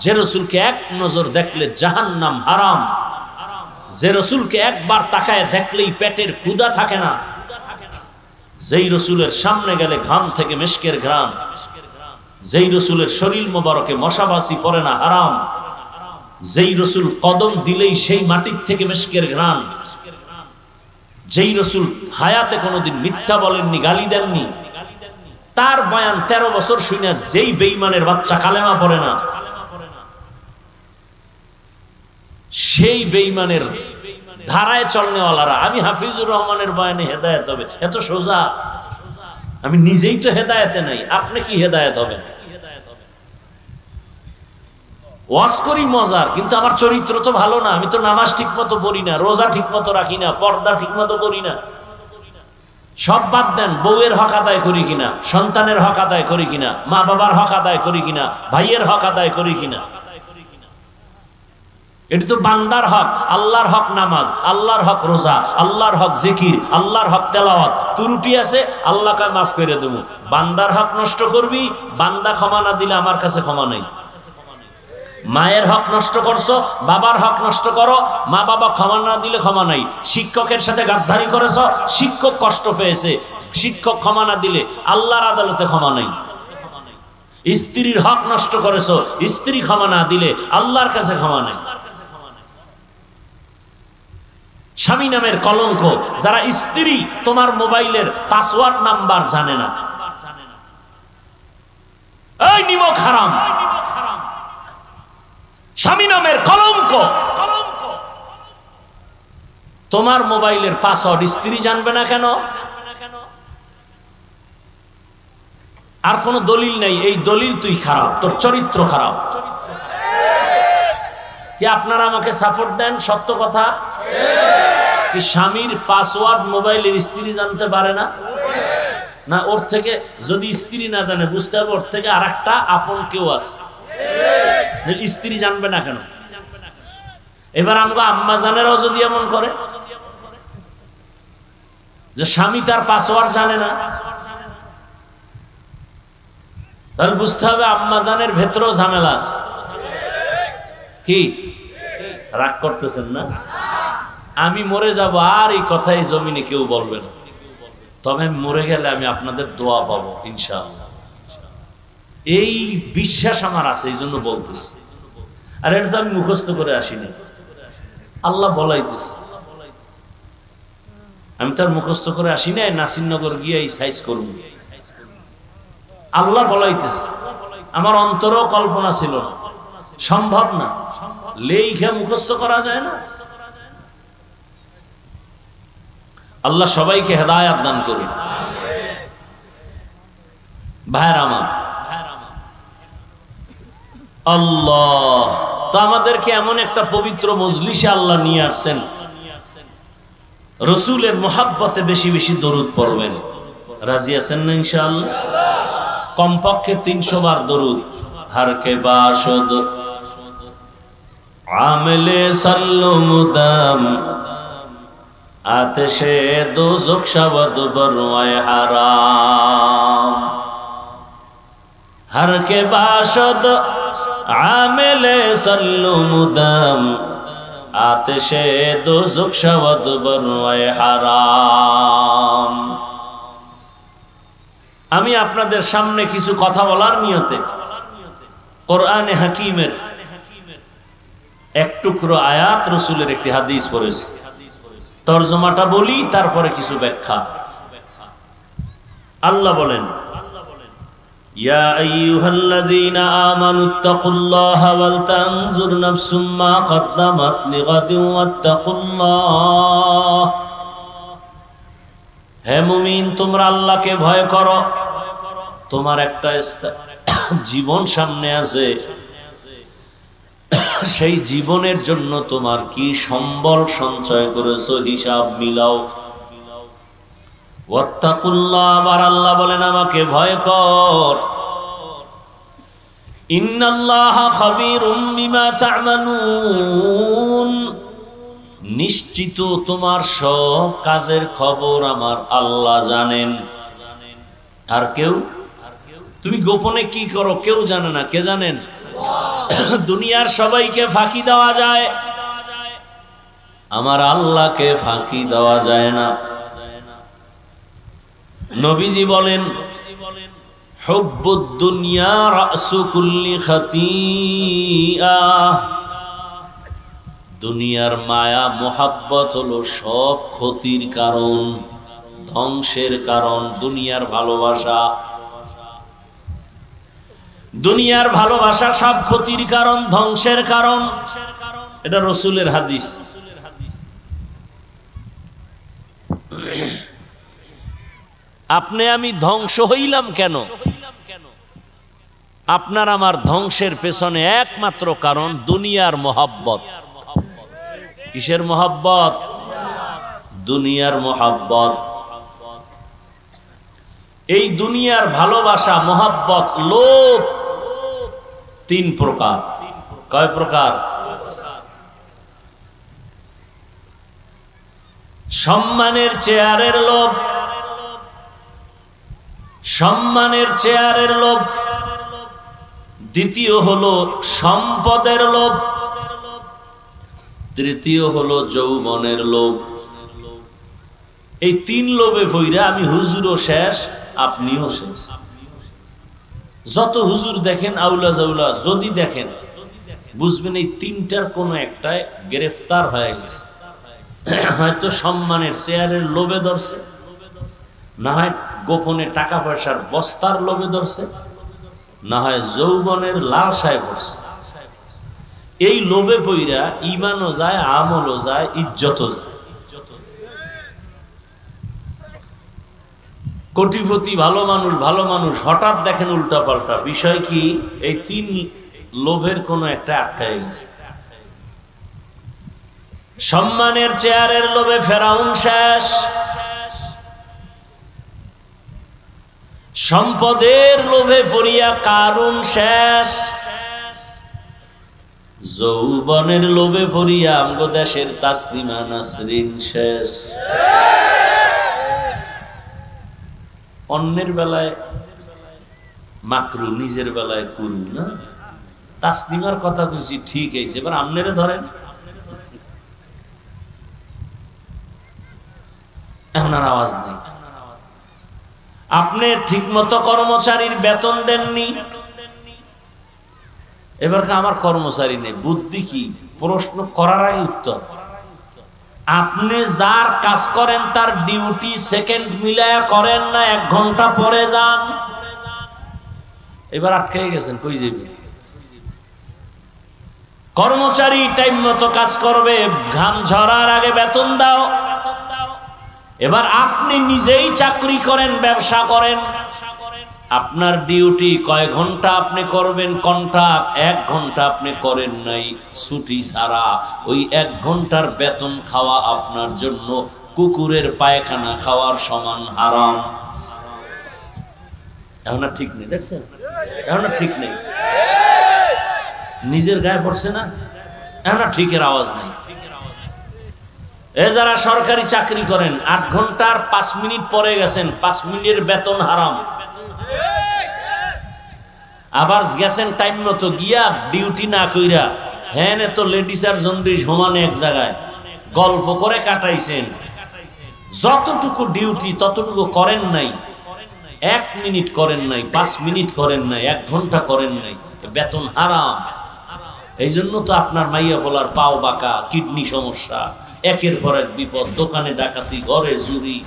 যে রাসূলকে এক নজর দেখলে জাহান্নাম হারাম, যে রাসূলকে একবার তাকায় দেখলেই পেটের ক্ষুধা থাকে না, যেই রাসূলের সামনে গেলে ঘাম থেকে মিশকের ঘ্রাণ, যেই রাসূলের শরীর মোবারকে মশাবাসি পড়ে না হারাম, যেই রাসূল কদম দিলেই সেই মাটির থেকে মিশকের ঘ্রাণ, যেই রাসূল হায়াতে কোনোদিন মিথ্যা বলেননি, গালি দেননি, তার বয়ান 13 বছর শুনে যেই বেঈমানের বাচ্চা কালেমা পড়ে না, সেই বেঈমানের ধারায় চলনেওয়ালারা। আমি হাফিজুর রহমানের বয়ানে হেদায়েত হবে এত সোজা? আমি নিজেই তো হেদায়েতে নাই, আপনি কি হেদায়েত হবেন? ওয়াজ করি মজার, কিন্তু আমার চরিত্র তো ভালো না। আমি তো নামাজ ঠিক মতো পড়ি না, রোজা ঠিক মতো রাখি না, পর্দা ঠিক মতো করি না। সব বাদ দেন, বউয়ের হক আদায় করি কিনা, সন্তানের হক আদায় করি কিনা, মা বাবার হক আদায় করি কিনা, ভাইয়ের হক আদায় করি কিনা। এটা তো বান্দার হক। আল্লাহর হক নামাজ, আল্লাহর হক রোজা, আল্লাহর হক জিকির, আল্লাহর হক তেলাওয়াত। ত্রুটি আছে আল্লাহকে মাফ করে দেব। বান্দার হক নষ্ট করবি, বান্দা ক্ষমা না দিলে আমার কাছে ক্ষমা নেই। মায়ের হক নষ্ট করছো, বাবার হক নষ্ট করো, মা বাবা ক্ষমা না দিলে ক্ষমা নাই। শিক্ষকের সাথে গাদ্দারি করেছো, শিক্ষক কষ্ট পেয়েছে, শিক্ষক ক্ষমা না দিলে আল্লাহর আদালতে ক্ষমা নাই। স্ত্রীর হক নষ্ট করেছো, স্ত্রী ক্ষমা না দিলে আল্লাহর কাছে ক্ষমা নাই। স্বামী নামের কলঙ্ক, যারা স্ত্রী তোমার মোবাইলের পাসওয়ার্ড নাম্বার জানে না, এই নিমক হারাম, স্বামী নামের কলঙ্ক। তোমার মোবাইলের পাসওয়ার্ড স্ত্রী জানবে না কেন? আর কোন দলিল নেই, এই দলিল তুই খারাপ, তোর চরিত্র খারাপ। কি আপনারা আমাকে সাপোর্ট দেন? সত্য কথা কি স্বামীর পাসওয়ার্ড মোবাইলের স্ত্রী জানতে পারে না? না, ওর থেকে যদি স্ত্রী না জানে বুঝতে হবে ওর থেকে আর একটা আপন কেউ আছে। স্ত্রী জানবে না কেন? এবার আমরা আম্মা জানেরাও যদি এমন করে যে স্বামী তার পাসওয়ার্ড জানে না, তাহলে বুঝতে হবে আম্মা জানের ভেতরেও ঝামেলা আছে। কি রাগ করতেছেন না? আমি মরে যাব আর এই কথা এই জমিনে কেউ বলবে না, তবে আমি মরে গেলে আমি আপনাদের দোয়া পাবো ইনশাআল্লাহ। এই বিশ্বাস আমার আছে, এই জন্য বলতেছি। আর এটা তো আমি মুখস্থ করে আসিনি, আল্লাহ বলাইতেছে। আমি তো আর মুখস্থ করে আসি নাই নাসিরনগর গিয়ে এই সাইজ করব, আল্লাহ বলাইতেছে। আমার অন্তরও কল্পনা ছিল না, সম্ভব না, লেখা মুখস্থ করা যায় না। আল্লাহ সবাইকে হেদায়েত দান করুন। ভাইরা আমার, আল্লাহ তো আমাদেরকে এমন একটা পবিত্র মজলিসে আল্লাহ নিয়ে আসছেন। রসুলের মোহাব্বতে বেশি বেশি দরুদ পড়বেন। রাজি আছেন না ইনশাআল্লাহ? কমপক্ষে 300 বার দরুদ। हर के बाशुद आमले सल्लु मुदाम আতশে দোজখ শবদ বরওয়ায়ে হারাম हर के बाशद आमिले सल्लु मुदम आतिशे दोज़ख शवद बरवाए हाराम। আমি আপনাদের সামনে কিছু কথা বলার নিয়তে কোরআনে হাকিমের এক টুকরো আয়াত রাসূলের একটি হাদিস পড়েছি, তরজমাটা বলি তারপরে কিছু ব্যাখ্যা। আল্লাহ বলেন, يا أيها الذين آمنوا اتقوا الله ولتنظر نفس ما قدمت لغد واتقوا الله। হে মুমিন, তোমরা আল্লাহকে ভয় করো, তোমার একটা জীবন সামনে আছে, সেই জীবনের জন্য তোমার কি সম্বল সঞ্চয় করেছো হিসাব মিলাও। ওয়াত্তাকুল্লাহ, আবার আল্লাহ বলেন আমাকে ভয় কর। ইন্নাল্লাহা খাবীরুম বিমা তা'মালুন, নিশ্চিত তোমার সব কাজের খবর আমার আল্লাহ জানেন। আর কেউ, তুমি গোপনে কি করো কেউ জানে না, কে জানেন? দুনিয়ার সবাইকে ফাঁকি দেওয়া যায়, আমার আল্লাহকে ফাঁকি দেওয়া যায় না। নবীজি বলেন, হুব্বুদ দুনিয়া রাসু কুল্লি খাতিয়া, দুনিয়ার মায়া মোহাব্বত হলো সব ক্ষতির কারণ, ধ্বংসের কারণ। দুনিয়ার ভালোবাসা, দুনিয়ার ভালোবাসা সব ক্ষতির কারণ, ধ্বংসের কারণ। এটা রাসূলের হাদিস। আপনি আমি ধ্বংস হইলাম কেন? আপনার আমার ধ্বংসের পেছনে একমাত্র কারণ দুনিয়ার মোহাব্বত। কিসের মোহাব্বত? দুনিয়ার মোহাব্বত। এই দুনিয়ার ভালোবাসা, মোহাব্বত, লোভ তিন প্রকার। কয় প্রকার? সম্মানের চেয়ারের লোভ, সম্মানের চেয়ারের লোভ। দ্বিতীয় হলো সম্পদের লোভ, তৃতীয় হলো যৌবনের লোভ। এই তিন লোভে ভইরা আমি হুজুরও শেষ, আপনিও শেষ। যত হুজুর দেখেন, আউলা জাউলা যদি দেখেন, বুঝবেন এই তিনটার কোনো একটাই গ্রেফতার হয়ে গেছে। হয়তো সম্মানের চেয়ারের লোভে ধরছে, না হয় গোপনে টাকা পয়সার বস্তার লোভে ধরছে, না হয় যৌবনের লালসায় পড়ছে। এই লোভে পইরা ঈমানও যায়, আমলও যায়, ইজ্জতও যায়। কোটিপতি ভালো মানুষ হঠাৎ দেখেন উল্টা পাল্টা। বিষয় কি? এই তিন লোভের কোনো একটা আটকায় গেছে। সম্মানের চেয়ারের লোভে ফেরাউন শেষ, সম্পদের লোভে পড়িয়া কারুন শেষ, যৌবনের লোভে পড়িয়া আমগো দেশের তাসলিমা নাসরিন শেষ। অন্যের বেলায় মাকরু, নিজের বেলায় কুরু না? তাসলিমার কথা কইছি ঠিক আছে, এবার আমনেরে ধরেন। এখন আর আওয়াজ নেই। আপনি ঠিকমতো কর্মচারীর বেতন দেননি, এবার আমার কর্মচারী নেই। বুদ্ধি কি? প্রশ্ন করার আগে উত্তর। আপনি যার কাজ করেন তার ডিউটি সেকেন্ড মিলায়া করেন না, 1 ঘন্টা পরে যান। এবার আটকে গেছেন, কই যাবেন? কর্মচারী টাইম মতো কাজ করবে, ঘাম ঝরার আগে বেতন দাও। এবার আপনি নিজেই চাকরি করেন, ব্যবসা করেন, আপনার ডিউটি কয় ঘন্টা আপনি করবেন, কন্ট্রাক্ট 1 ঘন্টা আপনি করেন নাই ছুটি ছাড়া, ওই 1 ঘন্টার বেতন খাওয়া আপনার জন্য কুকুরের পায়খানা খাওয়ার সমান হারাম। এখন আর ঠিক নেই, দেখছেন? এখন আর ঠিক নেই, নিজের গায়ে পড়ছে না, এখন আর ঠিকের আওয়াজ নেই। এ যারা সরকারি চাকরি করেন 8 ঘন্টার 5 মিনিট পরে গেছেন, 5 মিনিটের বেতন হারাম। আবার গেছেন টাইম মতো, গিয়া ডিউটি না কইরা হ্যাঁ তো লেডিস আর জন্ডিস সমানে এক জায়গায় গল্প করে কাটাইছেন। যতটুকু ডিউটি ততটুকু করেন নাই, 1 মিনিট করেন নাই, 5 মিনিট করেন নাই, 1 ঘন্টা করেন নাই, বেতন হারাম। এই জন্য তো আপনার মাইয়া বলার পাও বাঁকা, কিডনি সমস্যা, একের পর এক বিপদ, দোকানে ডাকাতি, ঘরে চুরি।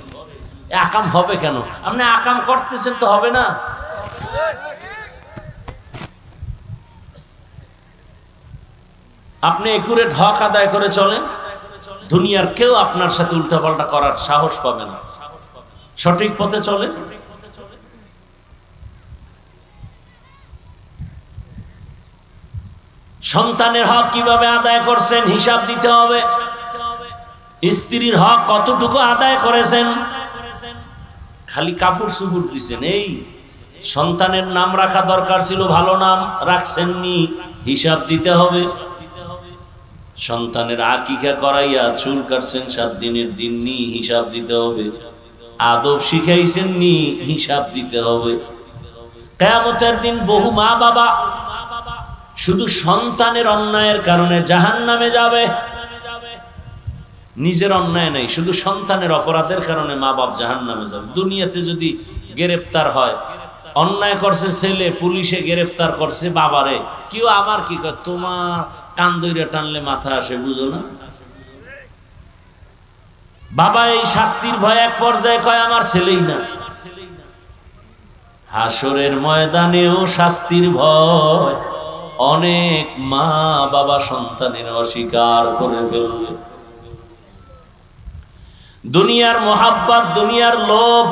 আকাম হবে কেন? আপনি আকাম করতেছেন তো হবে না। আপনি একুরেট হক আদায় করে চলেন, দুনিয়ার কেউ আপনার সাথে উল্টাপাল্টা করার সাহস পাবে না। সঠিক পথে চলে। সন্তানের হক কিভাবে আদায় করছেন হিসাব দিতে হবে। স্ত্রীর হক কতটুকু আদায় করেছেন। খালি কাপড় চুপুর দিচ্ছেন, এই সন্তানের নাম রাখা দরকার ছিল, ভালো নাম রাখছেননি, হিসাব দিতে হবে। সন্তানের আকিকা করাইয়া চুল কাটছেন 7 দিনের দিন নি, হিসাব দিতে হবে। আদব শিখাইছেন নি, হিসাব দিতে হবে। কিয়ামতের দিন বহু মা বাবা শুধু সন্তানের অন্যায়ের কারণে জাহান্নামে যাবে। নিজের অন্যায় নাই, শুধু সন্তানের অপরাধের কারণে মা বাপ জাহান্নামে যাবে। দুনিয়াতে যদি গ্রেফতার হয়, অন্যায় করছে ছেলে, পুলিশে গ্রেফতার করছে বাবারে, কেউ আমার কি কয়, তোমার কান ধইরা টানলে মাথা আসে, বুঝো না? বাবা এই শাস্তির ভয় এক পর্যায়ে কয় আমার ছেলেই না। হাসরের ময়দানেও শাস্তির ভয়, অনেক মা বাবা সন্তানের অস্বীকার করে ফেলবে। দুনিয়ার মোহাব্বত, দুনিয়ার লোভ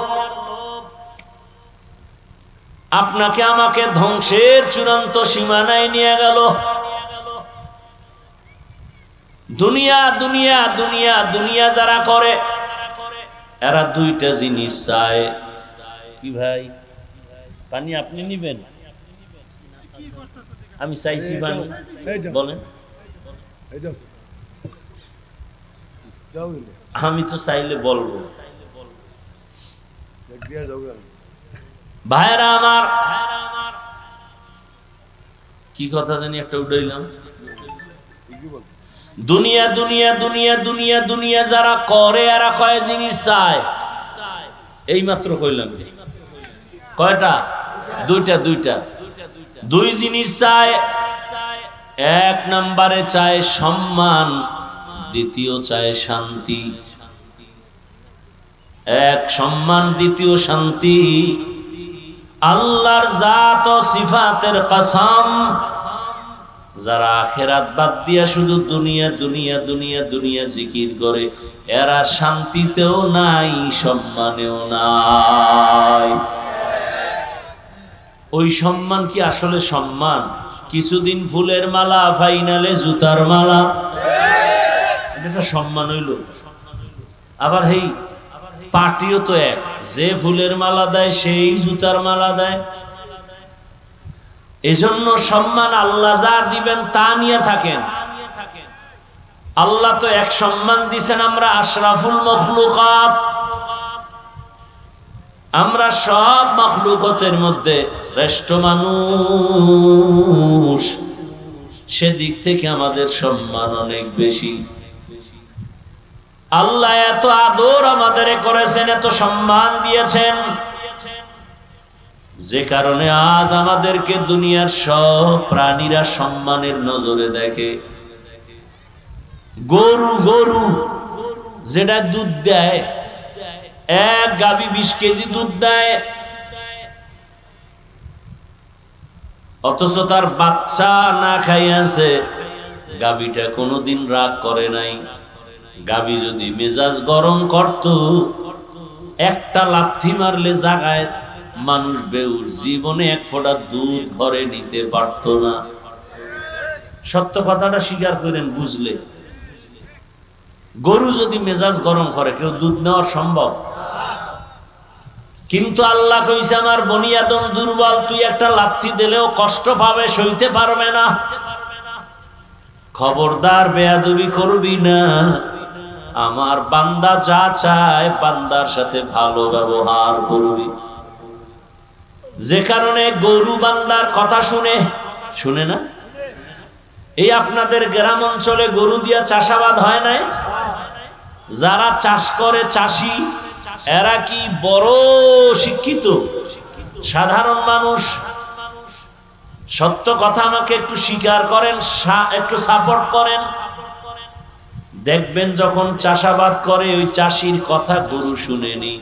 আপনাকে আমাকে ধ্বংসের চূড়ান্ত সীমানায় নিয়ে গেল। দুনিয়া দুনিয়া দুনিয়া দুনিয়া যারা করে, এরা 2টা জিনিস চায়। কি ভাই, পানি আপনি নিবেন? আমি চাইছি পানি, বলেন। আমি তো চাইলে বলবো। ভাইরা আমার, কি কথা জানি একটা উঠাইলাম। দুনিয়া দুনিয়া দুনিয়া দুনিয়া দুনিয়া যারা করে, এরা কয় জিনিস চায়। এই মাত্র কইলাম, কয়টা? 2টা। 2 জিনিস চায়। 1 নম্বরে চায় সম্মান, দ্বিতীয় চায় শান্তি। 1 সম্মান, দ্বিতীয় শান্তি। আল্লাহর জাত ও সিফাতের কসম, যারা আখিরাত বাদ দিয়া শুধু দুনিয়া দুনিয়া দুনিয়া দুনিয়া জিকির করে, এরা শান্তিতেও নাই, সম্মানেও নাই। ওই সম্মান কি আসলে সম্মান? কিছুদিন ফুলের মালা, ফাইনালে জুতার মালা, এটা সম্মান হইল? আবার এই পার্টিও তো এক, যে ফুলের মালা দেয় সেই জুতার মালা দেয়। এজন্য সম্মান আল্লাহ যা দিবেন তা নিয়ে থাকেন। আল্লাহ তো এক সম্মান দিছেন, আমরা আশরাফুল মখলুকাত, আমরা সব মখলুকতের মধ্যে শ্রেষ্ঠ মানুষ। সেদিক থেকে আমাদের সম্মান অনেক বেশি। আল্লাহ এত আদর আমাদের করেছেন, এত সম্মান দিয়েছেন, যে কারণে আজ আমাদেরকে দুনিয়ার সব প্রাণীরা সম্মানের নজরে দেখে। গরু গরু যেটা দুধ দেয়, 1 গাভী 20 কেজি দুধ দেয়, অথচ তার বাচ্চা না খাইয়াছে। গাভীটা কোনোদিন রাগ করে নাই। গাভী যদি মেজাজ গরম করত, একটা লাথি মারলে জাগায় মানুষ বেউর, জীবনে 1 ফোঁটা দুধ ঘরে নিতে পারত না। সত্য কথাটা স্বীকার করেন, বুঝলে? গরু যদি মেজাজ গরম করে, কেউ দুধ নেওয়া সম্ভব? কিন্তু আল্লাহ কইছে আমার বনি আদম দুর্বল, তুই একটা লাথি দিলেও কষ্ট পাবে, সইতে পারবে না। খবরদার বেয়াদবি করবি না। আমার বান্দা যা চায় বান্দার সাথে ভালো ব্যবহার করবি। যে কারণে গরু বান্দার কথা শুনে না। এই আপনাদের গ্রাম অঞ্চলে গরু দিয়া চাষাবাদ হয় নাই? যারা চাষ করে চাষি এরা কি বড় শিক্ষিত? সাধারণ মানুষ? সত্য কথা আমাকে একটু স্বীকার করেন, একটু সাপোর্ট করেন। দেখবেন যখন চাষাবাদ করে ওই চাষির কথা গরু শুনেনি।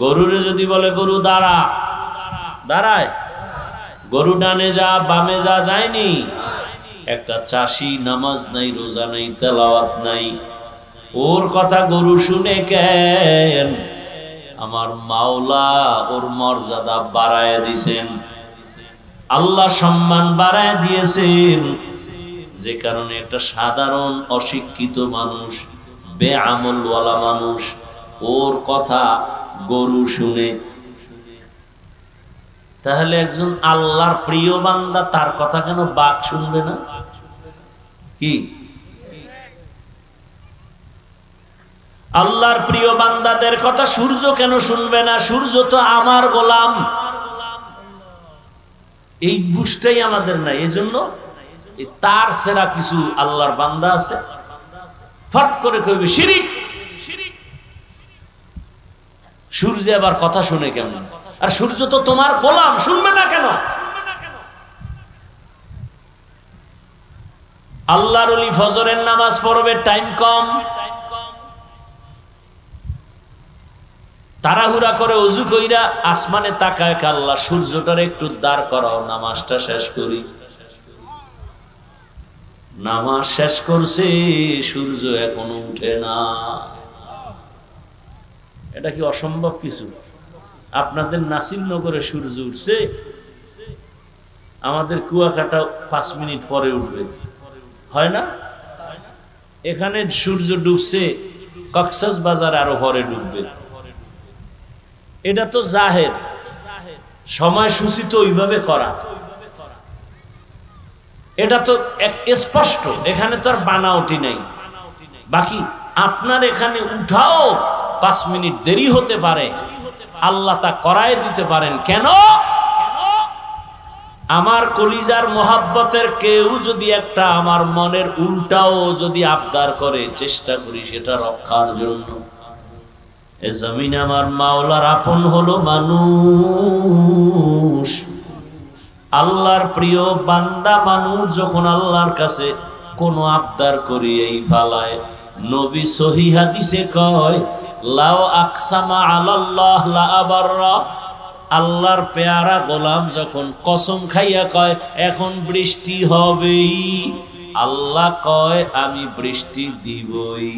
গরুরে যদি বলে গরু দাঁড়ায়, গরু ডানে যা বামে যা, যায়নি। একটা চাষি নামাজ নাই, রোজা নাই, তেলাওয়াত নাই, ওর কথা গরু শুনে কেন? আমার মাওলা ওর মর্যাদা বাড়ায় দিয়েছেন, আল্লাহ সম্মান বাড়ায় দিয়েছেন। যে কারণে একটা সাধারণ অশিক্ষিত মানুষ, বেআমলওয়ালা মানুষ, ওর কথা গরু শুনে। তাহলে একজন আল্লাহর প্রিয় বান্দা তার কথা কেন বাঘ শুনবে না? কি আল্লাহর প্রিয় বান্দাদের কথা সূর্য কেন শুনবে না? সূর্য তো আমার গোলাম। এই বুঝটাই আমাদের নাই। এজন্য তার সেরা কিছু আল্লাহর বান্দা আছে, ফট করে কইবে শিরিক। সূর্য আবার কথা শুনে কেমন? আর সূর্য তো তোমার গোলাম, শুনবে না কেন? আল্লাহর ওলি ফজরের নামাজ পড়বে, টাইম কম, তাড়াহুড়া করে ওযু কইরা আসমানে তাকায়, আল্লাহ সূর্যটার একটু দাঁড় করাও, নামাজটা শেষ করি। নামাজ শেষ করছে, সূর্য এখনো উঠে না। এটা কি অসম্ভব কিছু? আপনাদের নাসিরনগরে সূর্য উঠছে, আমাদের কুয়াকাটা 5 মিনিট পরে উঠবে, হয় না? এখানে সূর্য ডুবছে, কক্সবাজার আরো পরে ডুববে। এটা তো জাহের, সময় সূচিত ওইভাবে করা, এটা তো স্পষ্ট। এখানে তো আর বানাওটি নাই। বাকি আপনার এখানে উঠাও 5 মিনিট দেরি হতে পারে, আল্লাহ তা করায় দিতে পারেন। কেন? আমার কলিজার মোহাব্বতের কেউ যদি একটা আমার মনের উল্টাও যদি আবদার করে, চেষ্টা করি সেটা রক্ষার জন্য। এ জমিন আমার মাওলার আপন হলো মানুষ, আল্লাহর প্রিয় বান্দা মানুষ যখন আল্লাহর কাছে কোনো আবদার করি এই ফালায়, নবী সহিহ হাদিসে কয় লাও আকসামা আলাল্লাহ লা আবাররা। আল্লাহর পেয়ারা গোলাম যখন কসম খাইয়া কয় এখন বৃষ্টি হবেই, আল্লাহ কয় আমি বৃষ্টি দিবই।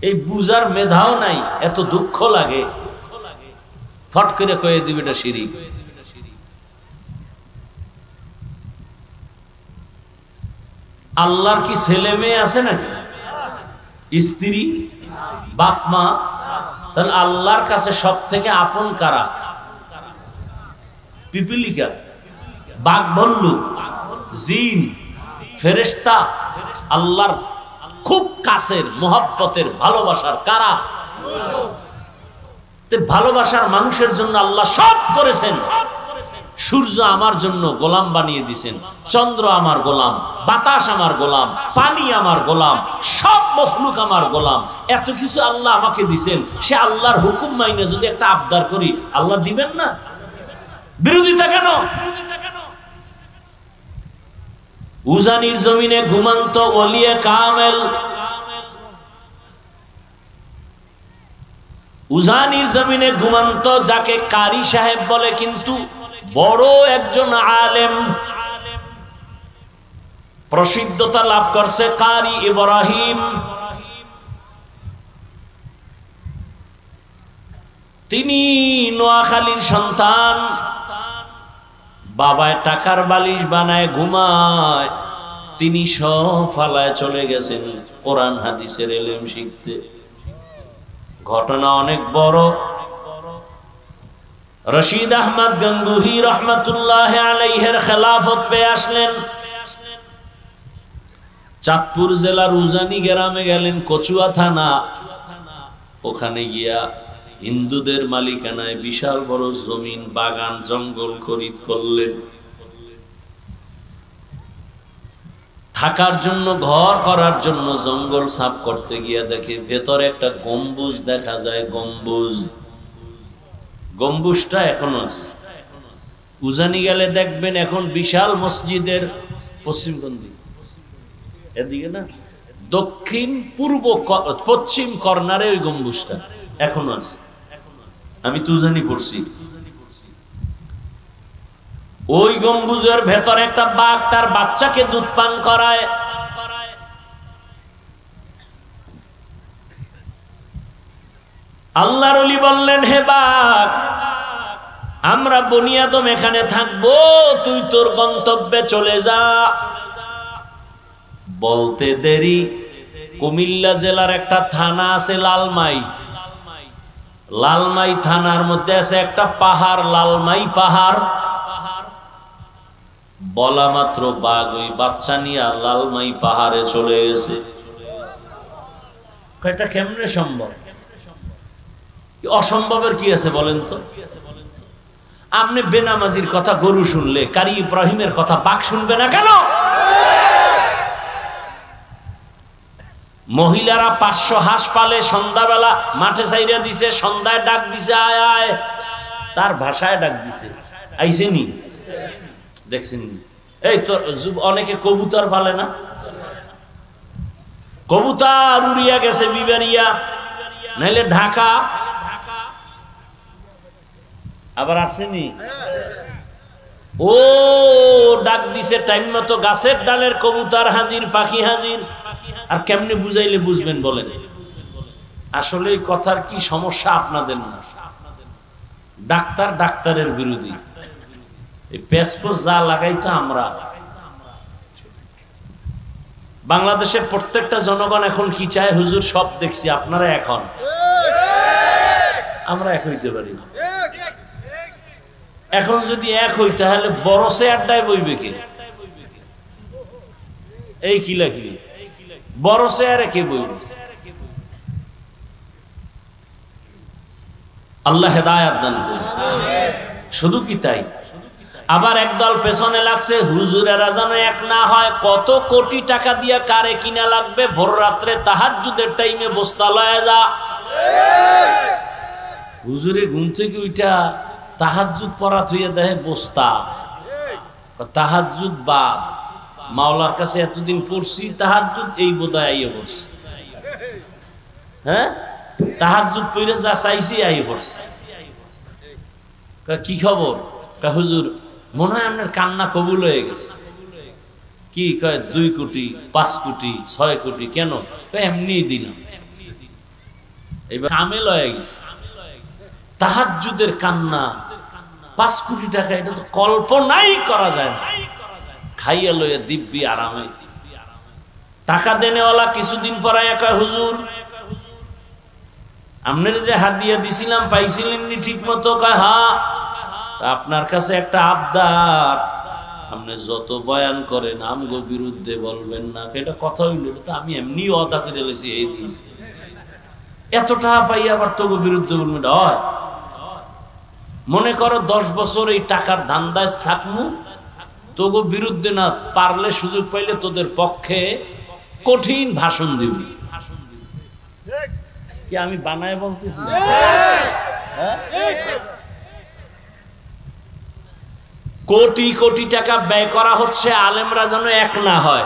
এই বুঝার মেধাও নাই, এত দুঃখ লাগে, ফট করে কয়ে দিবে এটা শিরিক। আল্লাহর কি ছেলে মেয়ে আছে নাকি? স্ত্রী, বাপ মা? তাহলে আল্লাহর কাছে সব থেকে আপন কারা? পিপিলিকা, বাঘ, ভাল্লুক, জিন, ফেরেশতা? আল্লাহর খুব কাছের মোহাব্বতের ভালোবাসার কারা? ভালোবাসার মানুষের জন্য আল্লাহ সব করেছেন। সূর্য আমার জন্য গোলাম বানিয়ে দিয়েছেন, চন্দ্র আমার গোলাম, বাতাস আমার গোলাম, পানি আমার গোলাম, সব মখলুক আমার গোলাম। এত কিছু আল্লাহ আমাকে দিয়েছেন, সে আল্লাহর হুকুম মাইনে যদি একটা আবদার করি, আল্লাহ দিবেন না? বিরোধিতা কেন? উজানির জমিনে ঘুমন্ত ওলিয়ে কামেল, উজানির জমিনে ঘুমন্ত যাকে কারি সাহেব বলে, কিন্তু বড় একজন আলেম, প্রসিদ্ধতা লাভ করছে কারি ইব্রাহিম। তিনি নোয়াখালীর সন্তান, বাবায় টাকার বালিশ বানায় ঘুমায়, তিনি সব ফালায় চলে গেছেন কোরআন হাদিসের ইলম শিখতে। ঘটনা অনেক বড়। রশিদ আহমদ গঙ্গুহি রহমতুল্লাহ আলাইহির খেলাফত পেয়ে আসলেন। চাঁদপুর জেলার উজানি গ্রামে গেলেন, কচুয়া থানা। ওখানে গিয়া হিন্দুদের মালিকানায় বিশাল বড় জমিন, বাগান, জঙ্গল খরিদ করলেন। থাকার জন্য, ঘর করার জন্য জঙ্গল সাফ করতে গিয়া দেখে ভেতরে একটা গম্বুজ দেখা যায়। গম্বুজটা এখনো আছে। উজানি গেলে দেখবেন এখন বিশাল মসজিদের পশ্চিম কোন দিকে, এদিকে না, দক্ষিণ পূর্ব পশ্চিম কর্নারে ওই গম্বুজটা এখনো আছে। আমি তো উজানি পড়ছি। ওই গম্বুজের ভেতরে একটা বাঘ তার বাচ্চাকে দুধ পান করায়। আল্লাহর ওলি বললেন, হে বাঘ, আমরা বনি আদম এখানে থাকবো, তুই তোর গন্তব্যে চলে যা। বলতে দেরি, কুমিল্লা জেলার একটা থানা আছে লালমাই। লালমাই থানার মধ্যে আছে একটা পাহাড়, লালমাই পাহাড়। বলা মাত্র বাঘ ওই বাচ্চা নিয়ে লালমাই পাহাড়ে চলে গেছে। এটা কেমনে সম্ভব? অসম্ভবের কি আছে বলেন তো? আপনি বেনামাজির কথা গরু শুনলে, কারি ইব্রাহিমের কথা বাঘ শুনবে না কেন? মহিলারা 500 হাঁস পালে, সন্ধ্যাবেলা মাঠে ছাইরা দিছে, সন্ধ্যায় ডাক দিছে, আয় আয়, তার ভাষায় ডাক দিছে, আইসেনি? দেখছেন? এই তো অনেকে কবুতর পালে না, কবুতর উড়িয়া গেছে বিবারিয়া, নাইলে ঢাকা, আবার আসেনি। ও ডাক দিছে টাইম মতো, গাছের ডালের কবুতর হাজির, পাখি হাজির। আর কেমনে বুঝাইলে বুঝবেন বলেন? আসলে এই কথার কি সমস্যা আপনাদের না? ডাক্তার ডাক্তারের বিরোধী, এই পেসপোস যা লাগাইতো আমরা। বাংলাদেশের প্রত্যেকটা জনগণ এখন কি চায়? হুজুর সব দেখছি, আপনারা এখন, আমরা এক হইতে পারি না। এখন যদি এক হই তাহলে বড় সে আড্ডায় বইবে কে? এই খিলাখিলি বড় চেয়ারে কে বইবে? আল্লাহ হেদায়েত দান করুন। শুধু কি তাই, আবার একদল পেছনে লাগছে, হুজুরেরা যেন এক না হয়। কত কোটি টাকা দিয়ে কারে কিনা লাগবে? ভোর রাত্রে তাহাজ্জুদের টাইমে বস্তা লয়ে যা। হুজুরে ঘুম থেকে উঠা তাহাজ্জুদ পড়া থুইয়া দেয় বস্তা। তাহাজ্জুদ বাদ, মাওলার কাছে এতদিন পড়ছি তাহাজ্জুদ, এই বোধহয় আইয়ে পড়ছি। হ্যাঁ, তাহাজ্জুদ পড়ে যা চাইছি আইয়ে পড়ছি। কি খবর? হুজুর মনে হয় আপনার কান্না কবুল হয়ে গেছে। কি কয়? 2 কোটি, 5 কোটি, 6 কোটি। কেন? এমনি দিলাম, এবার কামেল হয়ে গেছে। তাহাজ্জুদের কান্না 5 কোটি টাকা, এটা তো কল্পনাই করা যায় না। খাইয়া লইয়া দিব্যি আরামে। টাকা দেনেওয়ালা কিছুদিন পরে একা, হুজুর আপনার যে হাদিয়া দিছিলাম পাইছিলেন নি ঠিক মতো? হ্যাঁ। আপনার কাছে একটা আবদার, আপনি যত বয়ান করেন আমগো বিরুদ্ধে বলবেন না। এটা কথা হইল, তো আমি এমনি অদা করে লেছি। এই দিন এত টাকা পাই আবার তোগো বিরুদ্ধে বলবেন? হয় মনে করো 10 বছর এই টাকার ধান্দায় থাকমু, তোগো বিরুদ্ধে না, পারলে সুযোগ পাইলে তোদের পক্ষে কঠিন ভাষণ দিবি। কি আমি বানায় বলতেছি? কোটি কোটি টাকা ব্যয় করা হচ্ছে, আলেমরা যেন এক না হয়।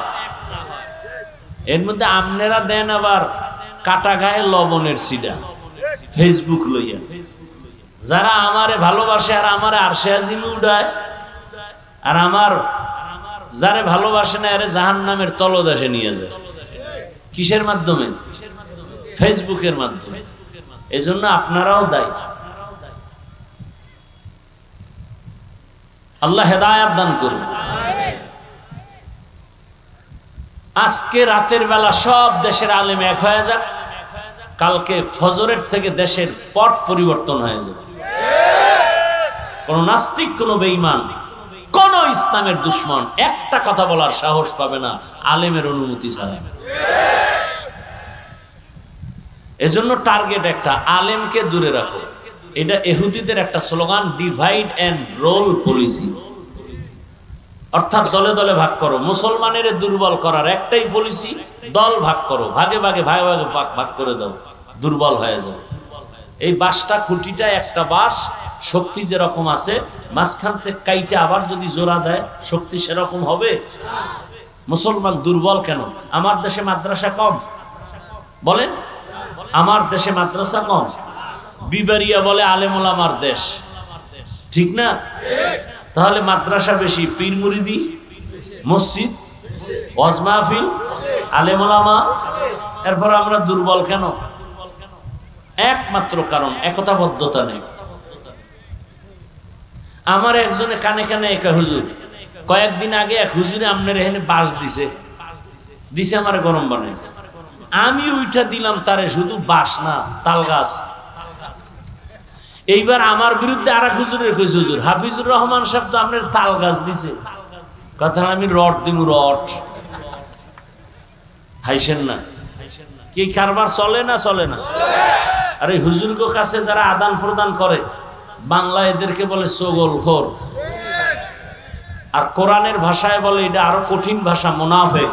এর মধ্যে আপনারা দেন আবার কাটা গায়ে লবণের সিডা, ফেসবুক লইয়া। যারা আমারে ভালোবাসে আর আমারে আরশে আজিমে উঠায়, আর আমার যারে ভালোবাসে না আরে জাহান্নামের তলদেশে নিয়ে যায়। কিসের মাধ্যমে? ফেসবুকের মাধ্যমে। এজন্য আপনারাও দায়ী। আল্লাহ হেদায়েত দান করুন। আজকে রাতের বেলা সব দেশের আলেম এক হয়ে যাক, কালকে ফজরের থেকে দেশের পট পরিবর্তন হয়ে যাবে। কোন নাস্তিক, কোন বেঈমান কোন ইসলামের দুশ্মন একটা কথা বলার সাহস পাবে না আলেমের অনুমতি ছাড়া। এজন্য টার্গেট একটা, আলেমকে দূরে রাখো। এটা ইহুদিদের একটা slogan, divide and rule policy, অর্থাৎ দলে দলে ভাগ করো। মুসলমানের দুর্বল করার একটাই পলিসি, দল ভাগ করো, ভাগে ভাগে ভাগে ভাগে ভাগ করে দাও, দুর্বল হয়ে যাও। এই বাঁশটা খুঁটিটা একটা বাঁশ, শক্তি যেরকম আছে, মাঝখান থেকে কাইটা আবার যদি জোড়া দেয় শক্তি সেরকম হবে? মুসলমান দুর্বল কেন? আমার দেশে মাদ্রাসা কম বলেন, আমার দেশে মাদ্রাসা কম। বিবারিয়া বলে আলেম ওলামার দেশ, ঠিক না? তাহলে মাদ্রাসা বেশি, পীর মুরিদি, মসজিদ, ওয়াজ মাহফিল, আলেম ওলামা, এরপর আমরা দুর্বল কেন? একমাত্র কারণ একতাবদ্ধতা নেই। আমার একজনে কানে কানে একা হুজুর, কয়েকদিন আগে এক হুজুরে আপনার এখানে বাঁশ দিছে আমার গরম বানাইছে। আমি উইঠা দিলাম তারে, শুধু বাঁশ না তাল গাছ। এইবার আমার বিরুদ্ধে আর এক হুজুরের কইছে, হুজুর হাফিজুর রহমান সাহেব তো আপনার তাল গাছ দিছে। কথা আমি রড দিব, রড হাইছেন না? কি কারবার চলে না চলে না? আর এই হুজুরগো কাছে যারা আদান প্রদান করে, বাংলা এদেরকে বলে চগলখোর, আর কোরআনের ভাষায় বলে এটা আরো কঠিন ভাষা, মুনাফিক।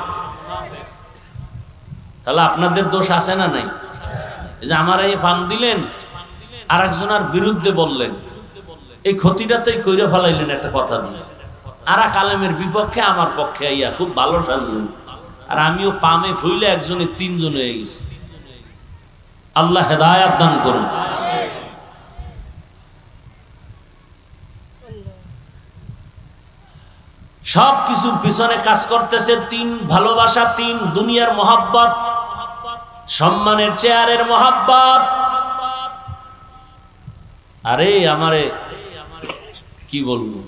তাহলে আপনাদের দোষ আছে না নাই? যে আমার এই পান দিলেন, আর একজনের বিরুদ্ধে বললেন, এই ক্ষতিটা তো কইরা ফেলাইলেন একটা কথা দিয়ে। আর এক আলেমের বিপক্ষে আমার পক্ষে আইয়া খুব ভালো সাজলেন, আর আমিও পামে ফুইলে একজনে তিনজন হয়ে গেছি। আল্লাহ হেদায়াত দান করুন। সব কিছুর পিছনে কাজ করতেছে তিন, ভালোবাসা তিন, দুনিয়ার মোহাব্বত, সম্মানের চেয়ারের মোহাব্বত। আরে আমারে কি বলবো,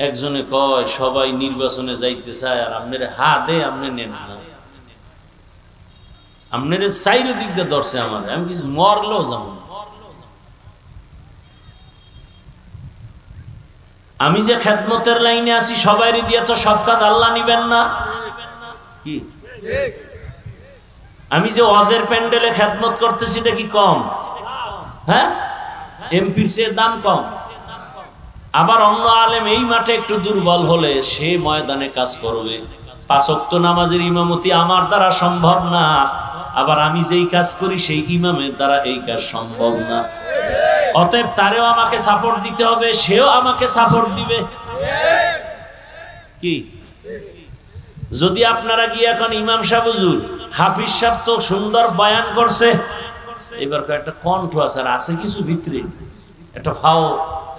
একজনে কয় সবাই নির্বাচনে যাইতে চায়, আর আপনার হা দে আপনি নেন না, আপনার চাইর দিক দিয়ে ধরছে আমার, আমি কিছু মরলেও যাবো। আমি যে খেদমতের লাইনে আছি, সবাইরই দিয়ে তো সব কাজ আল্লাহ নিবেন না কি? আমি যে ওয়াজের প্যান্ডেলে খেদমত করতেছি এটা কি কম? হ্যাঁ, এমপির চেয়ে দাম কম। আবার অন্য আলেম এই মাঠে একটু দুর্বল হলে সে ময়দানে কাজ করবে। 5 ওয়াক্ত নামাজের ইমামতি আমার দ্বারা সম্ভব না, আবার আমি যেই কাজ করি সেই ইমামের দ্বারা এই কাজ সম্ভব না। অতএব তারেও আমাকে সাপোর্ট দিতে হবে, সেও আমাকে সাপোর্ট দিবে। কি যদি আপনারা গিয়ে এখন ইমাম সাহেব হুজুর, হাফিজ সাহেব তো সুন্দর বয়ান করছে, এবার একটা কণ্ঠ আছে আর আছে কিছু ভিতরে, একটা ফাও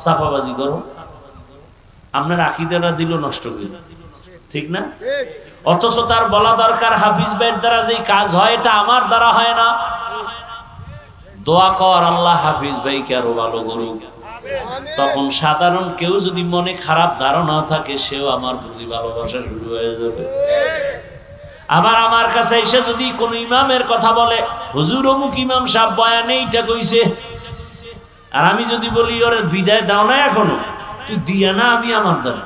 চাপাবাজি করো, আপনার আকীদাটা দিল নষ্ট করে, ঠিক না? অথচ তার বলা দরকার হাফিজ ভাইয়ের দ্বারা যেই কাজ হয় এটা আমার দ্বারা হয় না। দোয়া কর আল্লাহ হাফিজ ভাইকে আরো ভালো করুক। তখন সাধারণ কেউ যদি মনে খারাপ ধারণা থাকে, সেও আমার প্রতি ভালোবাসা শুরু হয়ে যাবে। আবার আমার কাছে এসে যদি কোন ইমামের কথা বলে, হুজুর অমুক ইমাম সাহেব বয়ানে এইটা কইছে, আর আমি যদি বলি ওরে বিদায় দাও না এখনো, তুই দিয়া না, আমি আমার দ্বারা,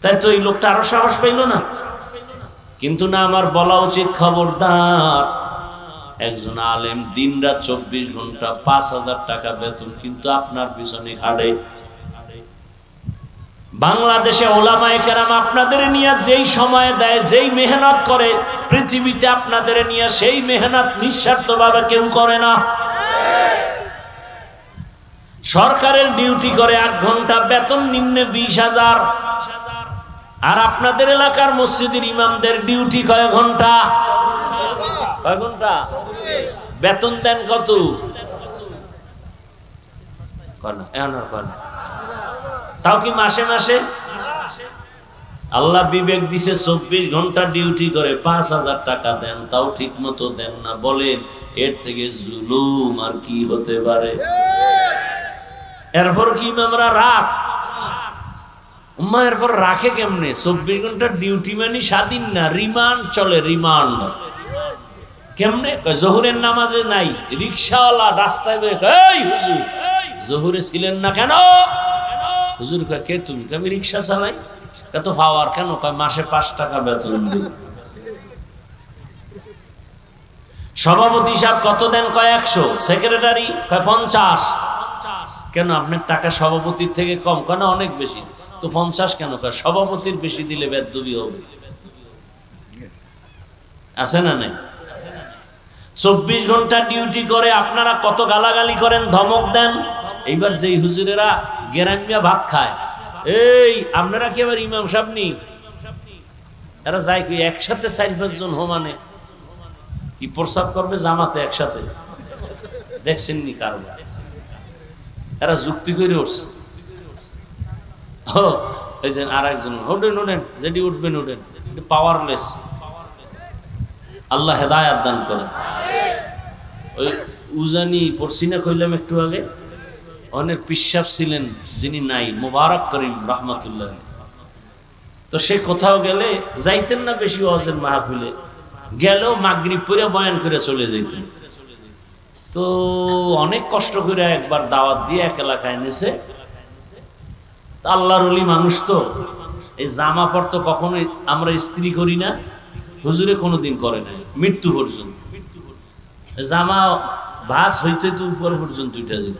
তাই তো এই লোকটা আরো সাহস পাইল না। কিন্তু না, আমার বলা উচিত খবরদার, একজন আলেম দিনরাত 24 ঘন্টা 5000 টাকা বেতন, কিন্তু আপনার পিছনে খাড়ে। বাংলাদেশে ওলামায়ে কেরাম আপনাদের নিয়ে যেই সময় দেয়, যেই মেহনত করে, পৃথিবীতে আপনাদের নিয়ে সেই মেহনত নিঃস্বার্থভাবে কেউ করে না। সরকারের ডিউটি করে 8 ঘন্টা, বেতন নিম্নে 20,000, আর আপনাদের এলাকার মসজিদের ইমামদের ডিউটি কয় ঘন্টা? কয় ঘন্টা? বেতন দেন কত? তাও কি মাসে মাসে? আল্লাহ বিবেক দিছে, 24 ঘন্টা ডিউটি করে 5,000 টাকা দেন, তাও ঠিক মতো দেন না। বলেন এর থেকে জুলুম আর কি হতে পারে? এরপর কি ইমামরা রাখ, এরপর রাখে কেমনে? 24 ঘন্টা ডিউটি মানে স্বাধীন না, রিমান্ড চলে, রিমান্ড। কেমনে? জোহরের নামাজে নাই, রিক্সাওয়ালা রাস্তায় এই হুজুর জোহরে ছিলেন না কেন? হুজুর কয় কে তুমি? আমি রিক্সা চালাই। এত পাওয়ার কেন? কয় মাসে 5 টাকা বেতন দিই। সভাপতি সাহেব কত দেন? কয় 100। সেক্রেটারি কয় 50। কেন আপনার টাকা সভাপতির থেকে কম? কেন অনেক বেশি। তো 50 কেন? কয় সভাপতির বেশি দিলে বেদবি হবে। আছে না নাই? 24 ঘন্টা ডিউটি করে আপনারা কত গালাগালি করেন, ধমক দেন। এইবার যেই হুজুরেরা গেরামিয়া ভাত খায়, এই আপনারা কি আবার ইমাম সাহেব নি? এরা যায় কি একসাথে 4-5 জন মানে কি প্রস্তাব করবে জামাতে একসাথে? দেখছেন নি কারবার? এরা যুক্তি করে উঠছে। এই যে আর একজন ওঠেন যেটি উঠবেন ওঠেন, পাওয়ারলেস। আল্লাহ হেদায়াত দান করেন। ওই উজানি পড়ছি না কইলাম একটু আগে, অনেক পিসাব ছিলেন যিনি নাই, মোবারক করিম রহমাতুল্লাহ। তো সে কোথাও গেলে যাইতেন না বেশি ওয়াজের মাহফিলে, গেলেও মাগরিব পড়ে বয়ান করে চলে যাইতেন। তো অনেক কষ্ট করে একবার দাওয়াত দিয়ে এক এলাকায় এনেছে। আল্লাহর ওলি মানুষ তো, এই জামা পড়তো কখনোই আমরা ইস্ত্রি করি না, হুজুরে কোনোদিন করে নাই মৃত্যু পর্যন্ত। জামা ভাস হইতে তো উপর পর্যন্ত উঠে যেত।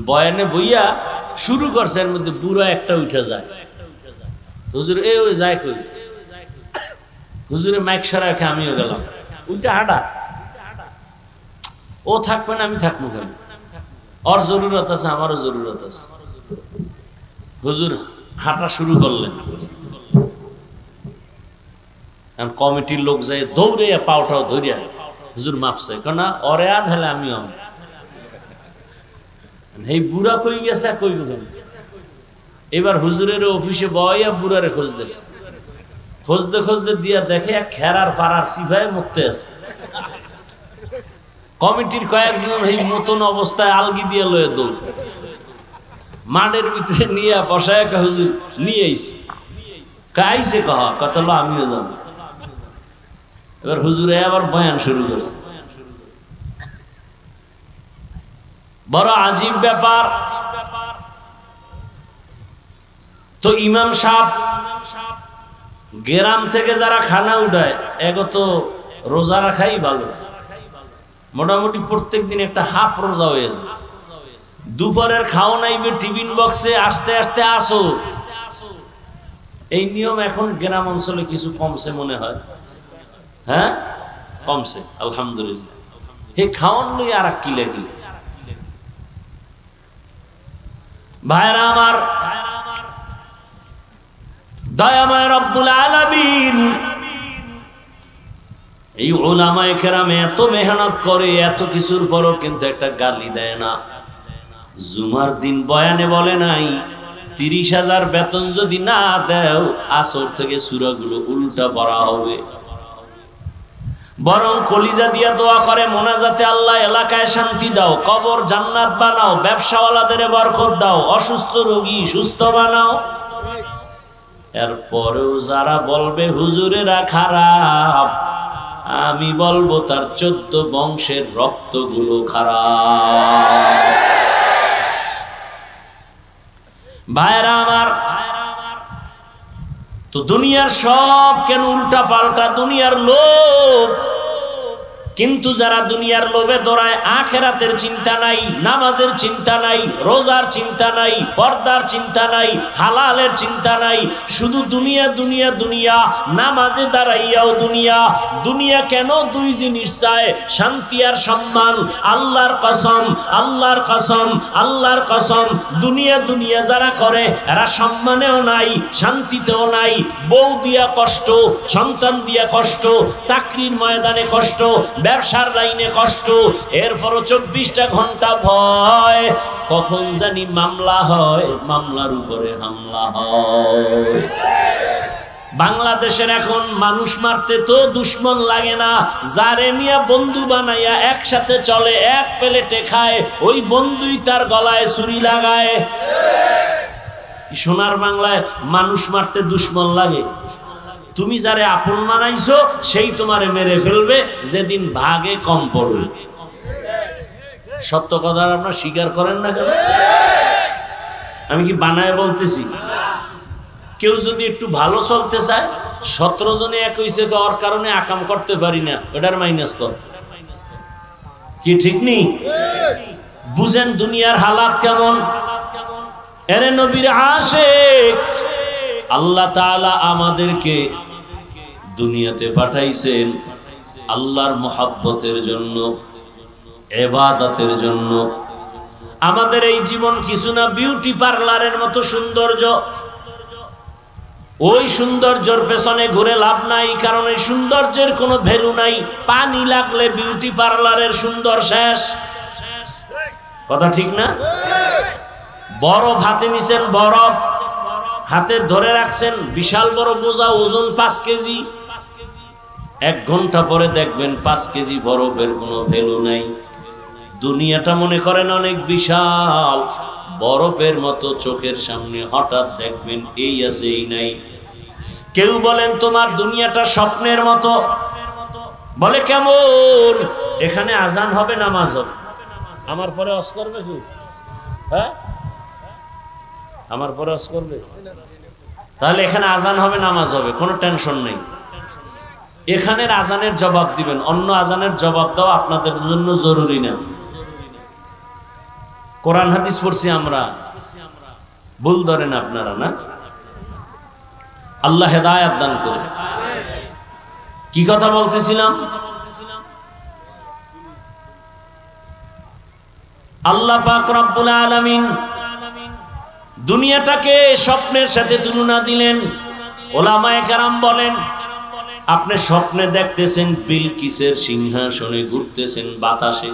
বয়ানে বইয়া শুরু করছে, এর মধ্যে বুড়া একটা উঠে যায়। হুজুর এ ওই যায় কই? হুজুরে মাইক সারা রেখে আমিও গেলাম। উইটা হাঁটা, ও থাকবে না আমি থাকবো কেন? ওর জরুরত আছে, আমারও জরুরত আছে। হুজুর হাঁটা শুরু করলেন। কমিটির লোক যায় দৌড়ে পাওটাও ধরিয়া হুজুর মাপছে, কেন ওরে আন হেলে আমিও আম। এই বুড়া কই গেছে কই গেলেন? এবার হুজুরের অফিসে বয়া বুড়ারে খুঁজতেছে, খুঁজতে দিয়া দেখে এক খেরার পাড়ার সিপাই মরতে আছে। কমিটির কয়েকজন এই মতন অবস্থায় আলগি দিয়ে লয়ে দৌড় মাঠের ভিতরে নিয়ে বসায় হুজুর নিয়ে আইছে। কাইছে কত লো আমিও যাবো। এবার হুজুরে আবার বয়ান শুরু করছে। বড় আজীব ব্যাপার। তো ইমাম সাহেব গ্রাম থেকে যারা খানা উঠায় এগো তো রোজা রাখাই ভালো, মোটামুটি প্রত্যেক দিন একটা হাফ রোজা হয়ে যায়। দুপুরের খাওয়া নাইবে টিফিন বক্সে আস্তে আস্তে আসো। এই নিয়ম এখন গ্রাম অঞ্চলে কিছু কমছে মনে হয়। হ্যাঁ কমছে আলহামদুলিল্লাহ। হে খাওয়ান লই আর কি লাগি ভাইরা আমার, দয়াময় রব্বুল আলামিন এই উলামায়ে কেরাম এত মেহনত করে, এত কিছুর পরও কিন্তু একটা গালি দেয় না। জুমার দিন বয়ানে বলে নাই 30,000 বেতন যদি না দেও আসর থেকে সূরাগুলো উল্টা পড়া হবে। বরং কলিজা দিয়া দোয়া করে মোনাজাতে, আল্লাহ এলাকায় শান্তি দাও, কবর জান্নাত বানাও, ব্যবসাওয়ালাদের বরকত দাও, অসুস্থ রোগী সুস্থ বানাও। এরপরেও যারা বলবে হুজুরেরা খারাপ, আমি বলবো তার 14 বংশের রক্তগুলো খারাপ। ভাইরা আমার, তো দুনিয়ার সব কেন উল্টা পাল্টা? দুনিয়ার লোভ। কিন্তু যারা দুনিয়ার লোভে দৌড়ায়, আখেরাতের চিন্তা নাই, নামাজের চিন্তা নাই, রোজার চিন্তা নাই, পর্দার চিন্তা নাই, হালালের চিন্তা নাই, শুধু দুনিয়া দুনিয়া দুনিয়া, নামাজে দাঁড়াইয়াও দুনিয়া। দুনিয়া কেন? দুই জিনিস চায়, শান্তি আর সম্মান। আল্লাহর কসম, আল্লাহর কসম, আল্লাহর কসম, দুনিয়া দুনিয়া যারা করে এরা সম্মানেও নাই, শান্তিতেও নাই। বউ দিয়া কষ্ট, সন্তান দিয়া কষ্ট, চাকরির ময়দানে কষ্ট, ব্যবসার লাইনে কষ্ট, এরপরও 24টা ঘন্টা ভয়, কখন জানি মামলা হয়, মামলার উপরে হামলা হয়। বাংলাদেশের এখন মানুষ মারতে তো দুশ্মন লাগে না, যারে নিয়ে বন্ধু বানাইয়া একসাথে চলে, এক প্লেটে খায়, ওই বন্ধুই তার গলায় ছুরি লাগায়। সোনার বাংলায় মানুষ মারতে দুশ্মন লাগে। তুমি যারে আপন মানাইছো সেই তোমারে মেরে ফেলবে যেদিন ভাগে কম পড়বে। সত্য কথা আপনারা স্বীকার করেন না কেন? আমি কি বানায় বলতেছি? কেউ যদি একটু ভালো চলতে চায়, 17 জনে এক হইছে ওর কারণে আকাম করতে পারি না, ওটার মাইনাস কর। কি ঠিক নেই? বুঝেন দুনিয়ার হালাত কেমন। এরে নবীর আশিক, আল্লাহ তাআলা আমাদেরকে দুনিয়াতে পাঠাইছেন আল্লাহর মহব্বতের জন্য, ইবাদতের জন্য। আমাদের এই জীবন কিছু না বিউটি পার্লারের মতো সৌন্দর্য। ওই সৌন্দর্যের পেছনে ঘুরে লাভ নাই, কারণ এই সৌন্দর্যের কোনো ভ্যালু নাই। পানি লাগলে বিউটি পার্লারের সুন্দর শেষ। কথা ঠিক না? বরফ হাতে নিছেন, বরফ হাতে ধরে রাখছেন, বিশাল বড় বোঝা, ওজন 5 কেজি। 1 ঘন্টা পরে দেখবেন 5 কেজি বরফের কোনো ভ্যালু নাই। দুনিয়াটা মনে করেন অনেক বিশাল, বরফের মতো চোখের সামনে, হঠাৎ দেখবেন এই আছে এই নাই। কেউ বলেন তোমার দুনিয়াটা স্বপ্নের মতো, বলে কেমন? এখানে আজান হবে, নামাজ হবে, আমার পরে অস করবে কি? হ্যাঁ, আমার পরে অস করবে। তাহলে এখানে আজান হবে, নামাজ হবে, কোনো টেনশন নেই। এখানের আজানের জবাব দিবেন, অন্য আজানের জবাব দেওয়া আপনাদের জন্য জরুরি না। কোরআন হাদিস পড়ছি আমরা, ভুল ধরেন আপনারা না। আল্লাহ হেদায়েত দান করে। কি কথা বলতেছিলাম? আল্লাহ পাক রব্বুল আলামিন দুনিয়াটাকে স্বপ্নের সাথে তুলনা দিলেন। ওলামায়ে কেরাম বলেন, আপনি স্বপ্নে দেখতেছেন বিলকিসের সিংহাসনে ঘুরতেছেন বাতাসে,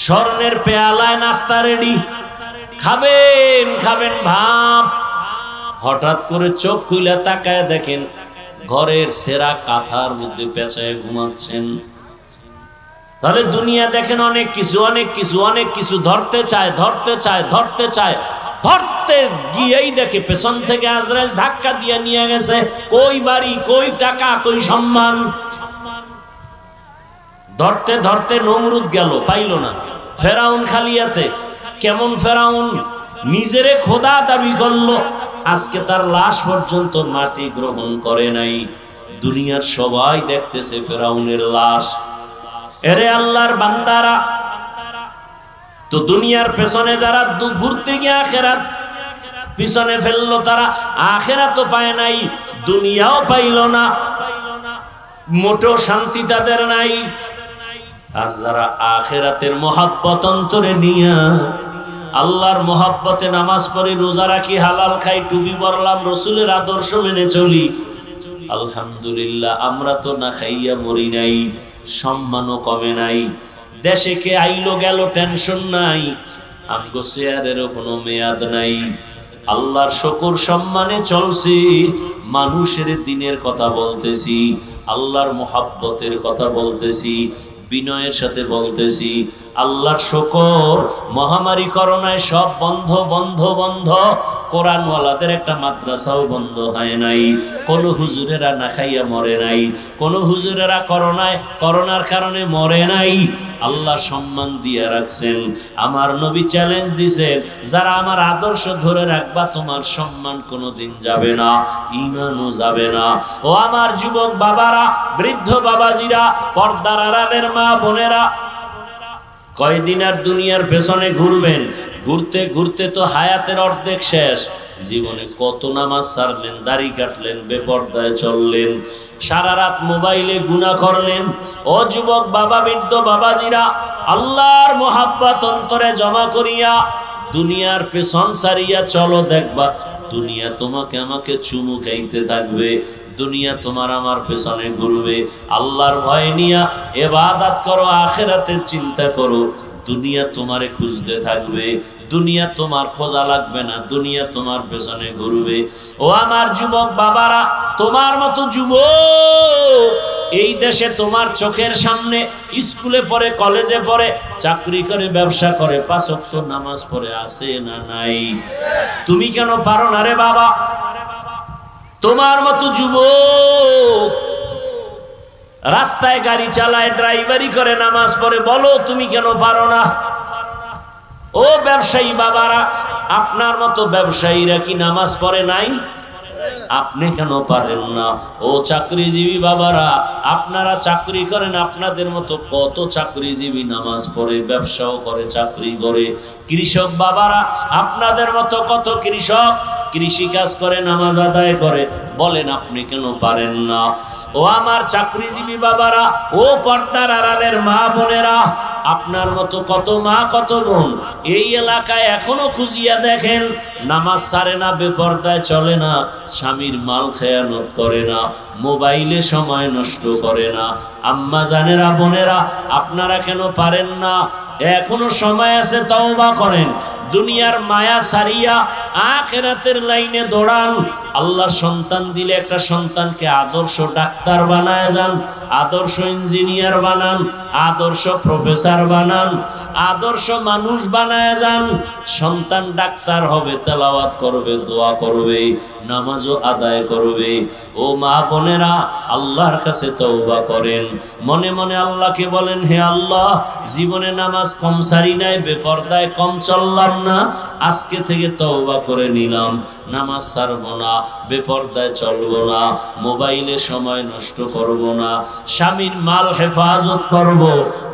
স্বর্ণের পেয়ালায় নাস্তা রেডি, খাবেন খাবেন ভাব। হঠাৎ করে চোখ খুলে তাকায় দেখেন ঘরের সেরা কাঁথার মধ্যে পেঁচায় ঘুমাচ্ছেন। তাহলে দুনিয়া দেখেন অনেক কিছু, অনেক কিছু, অনেক কিছু ধরতে চায়, ধরতে চায়, ধরতে চায়, ধরতে গিয়েই দেখে পেছন থেকে আজরাইল ধাক্কা দিয়ে নিয়ে গেছে। কই বাড়ি, কই টাকা, কই সম্মান। ধরতে ধরতে নমরুদ গেল, পাইল না। ফেরাউন খালিয়াতে, কেমন ফেরাউন, নিজেরে খোদা দাবি করলো, আজকে তার লাশ পর্যন্ত মাটি গ্রহণ করে নাই। দুনিয়ার সবাই দেখতেছে ফেরাউনের লাশ। এরে আল্লাহর বান্দারা, তো দুনিয়ার পেছনে যারা ঘুরতে গিয়ে আখেরাত পিছনে ফেললো, তারা আখেরাতও পায় নাই, দুনিয়াও পাইল না, মোটেও শান্তি তাদের নাই। আর যারা আখেরাতের মহব্বত অন্তরে নিয়া আল্লাহর মহব্বতে নামাজ পড়ি, রোজা রাখি, হালাল খাই, টুপি পরলাম, রসুলের আদর্শ মেনে চলি, আলহামদুলিল্লাহ আমরা তো না খাইয়া মরি নাই, সম্মানও কমে নাই। দেশে কে আইলো গেল টেনশন নাই, আমগো চেয়ারেরও কোনো মেয়াদ নাই। আল্লাহর শুকর সম্মানে চলছি, মানুষের দিনের কথা বলতেছি, আল্লাহর মহব্বতের কথা বলতেছি, বিনয়ের সাথে বলতেছি। আল্লাহর শুকর, মহামারী করোনায় সব বন্ধ বন্ধ বন্ধ। কোরআনওয়ালাদের একটা মাদ্রাসাও বন্ধ হয় নাই, কোন হুজুরেরা না খাইয়া মরে নাই, কোন হুজুরেরা করোনার কারণে মরে নাই। আল্লাহ সম্মান দিয়ে রাখছেন। আমার নবী চ্যালেঞ্জ দিয়েছেন, যারা আমার আদর্শ ধরে রাখবা তোমার সম্মান কোনোদিন যাবে না, ঈমানও যাবে না। ও আমার যুবক বাবারা, বৃদ্ধ বাবাজিরা, পর্দার আড়ালের মা বোনেরা, কয়দিন আর দুনিয়ার পেছনে ঘুরবেন? ঘুরতে ঘুরতে তো হায়াতের অর্ধেক শেষ। জীবনে কত নামাজ ছাড়লেন, দাড়ি কাটলেন, বেপর্দায় চললেন, সারা রাত মোবাইলে গুনাহ করলেন। ও যুবক বাবা, বৃদ্ধ বাবাজিরা, আল্লাহর মহাব্বত অন্তরে জমা করিয়া দুনিয়ার পেছন ছাড়িয়া চলো, দেখবা দুনিয়া তোমাকে আমাকে চুমু খাইতে থাকবে, দুনিয়া তোমার আমার পেছনে ঘুরবে। আল্লাহর ভয় নিয়া ইবাদত করো, আখিরাতের চিন্তা করো, দুনিয়া তোমারে খুঁজতে থাকবে, দুনিয়া তোমার খোঁজা লাগবে না, দুনিয়া তোমার পেছনে ঘুরবে। ও আমার যুবক বাবারা, তোমার মতো যুবক এই দেশে তোমার চোখের সামনে স্কুলে পড়ে, কলেজে পড়ে, চাকরি করে, ব্যবসা করে, 5 ওয়াক্ত নামাজ পড়ে আছে না নাই? তুমি কেন পারো না রে বাবা? তোমার মতো যুবক রাস্তায় গাড়ি চালায়, ড্রাইভারি করে, নামাজ পড়ে, বলো তুমি কেন পারো না? ও ব্যবসায়ী বাবারা, আপনার মতো ব্যবসায়ীরা কি নামাজ পড়ে নাই? আপনি কেন পারেন না? ও চাকরিজীবী বাবারা, আপনারা চাকরি করেন, আপনাদের মতো কত চাকরিজীবী নামাজ পড়ে, ব্যবসাও করে, চাকরি করে। কৃষক বাবারা, আপনাদের মতো কত কৃষক কৃষি কাজ করে, নামাজ আদায় করে, বলেন আপনি কেন পারেন না? ও আমার চাকরিজীবী বাবারা, ও পর্দার আড়ালের মা বোনেরা, আপনার মতো কত মা কত বোন এই এলাকায় এখনো খুঁজিয়া দেখেন, নামাজ ছাড়ে না, বেপরদায় চলে না, স্বামীর মাল খেয়ানত করে না, মোবাইলে সময় নষ্ট করে না। আম্মা জানেরা, বোনেরা, আপনারা কেন পারেন না? এখনো সময় আছে, তওবা করেন। দুনিয়ার মায়া ছাড়িয়া আখিরাতের লাইনে দৌড়ান। আল্লাহ সন্তান দিলে একটা সন্তানকে আদর্শ ডাক্তার বানায় যান, আদর্শ ইঞ্জিনিয়ার বানান, আদর্শ প্রফেসর বানান, আদর্শ মানুষ বানায় যান। সন্তান ডাক্তার হবে, তেলাওয়াত করবে, দোয়া করবে, নামাজও আদায় করবে। ও মা বোনেরা, আল্লাহর কাছে তওবা করেন, মনে মনে আল্লাহকে বলেন, হে আল্লাহ, জীবনে নামাজ কম সারি নাই, বেপরদায় কম চললাম না, আজকে থেকে তওবা করে নিলাম, নামাজ ছাড়বো না, বেপরদায় চলবো না, মোবাইলে সময় নষ্ট করব না, স্বামীর মাল হেফাজত করব।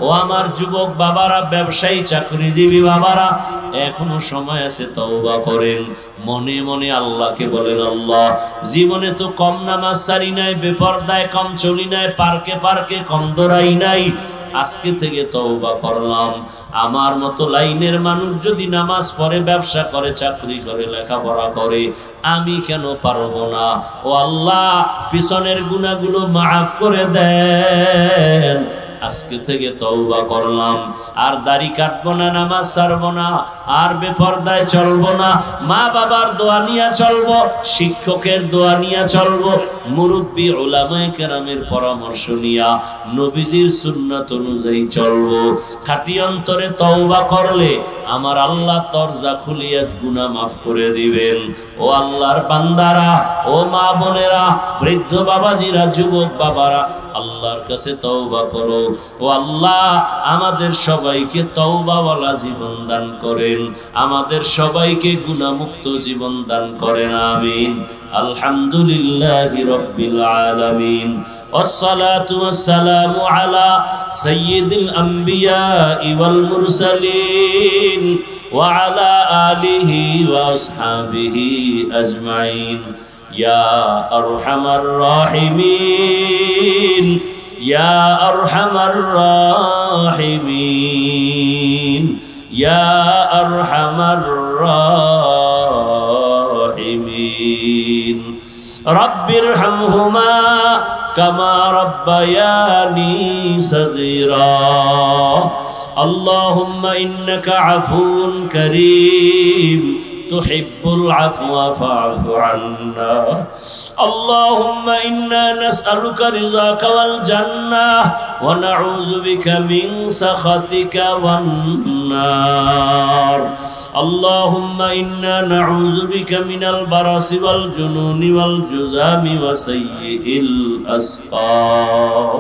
ও আমার যুবক বাবারা, ব্যবসায়ী চাকরিজীবী বাবারা, এখনো সময় আছে, তওবা করেন। মনে মনে আল্লাহকে বলেন, আল্লাহ, জীবনে তো কম নামাজ সারি নাই, বেপরদায় কম চলি নাই, পার্কে পার্কে কম দৌড়াই নাই, আজকে থেকে তওবা করলাম। আমার মতো লাইনের মানুষ যদি নামাজ পড়ে, ব্যবসা করে, চাকরি করে, লেখাপড়া করে, আমি কেন পারবো না? ও আল্লাহ, পিছনের গুনাহগুলো মাফ করে দেন। আজকে থেকে তওবা করলাম, আর দাড়ি কাটবো না, নামাজ ছাড়বো না, আর বেপরদায় চলবো না, মা বাবার দোয়া নিয়ে চলবো, শিক্ষকের দোয়া নিয়ে চলবো, মুরব্বী উলামায়ে কেরামের পরামর্শ নিয়া নবীজির সুন্নাত অনুযায়ী চলবো। খাঁটি অন্তরে তওবা করলে আমার আল্লাহ দরজা খুলিয়া গুনাহ মাফ করে দিবেন। ও আল্লাহর বান্দারা, ও মা বোনেরা, বৃদ্ধ বাবাজিরা, যুবক বাবারা, আল্লাহর কাছে তওবা করো। ও আল্লাহ, আমাদের সবাইকে তওবাওয়ালা জীবন দান করেন, আমাদের সবাইকে গুনাহমুক্ত জীবন দান করেন, আমিন। আলহামদুলিল্লাহি রাব্বিল আলামিন, ওয়াসসালাতু ওয়াসসালামু আলা সাইয়্যিদিল আম্বিয়াই ওয়াল মুরসালিন ওয়া আলা আলিহি ওয়া আসহাবিহি আজমাইন। ইয়া আরহামার রাহিমিন, ইয়া আরহামার রাহিমিন, ইয়া আরহামার রাহিমিন। রব্বিরহামহুমা কামা রাব্বায়ানি সগীরা। আল্লাহুম্মা ইন্নাকা আফুউন কারীম তুহিব্বুল আফওয়া ফা'ফু আন্না। আল্লাহুম্মা ইন্না নাসআলুকা রিযাকা ওয়াল জান্নাহ ওয়া নাউযু বিকা মিন সাখাতিকা ওয়ান নার। আল্লাহুম্মা ইন্না নাউযু বিকা মিনাল বারাসি ওয়াল জুনুনি ওয়াল জুযামি ওয়া সাইয়্যিল আসকাম।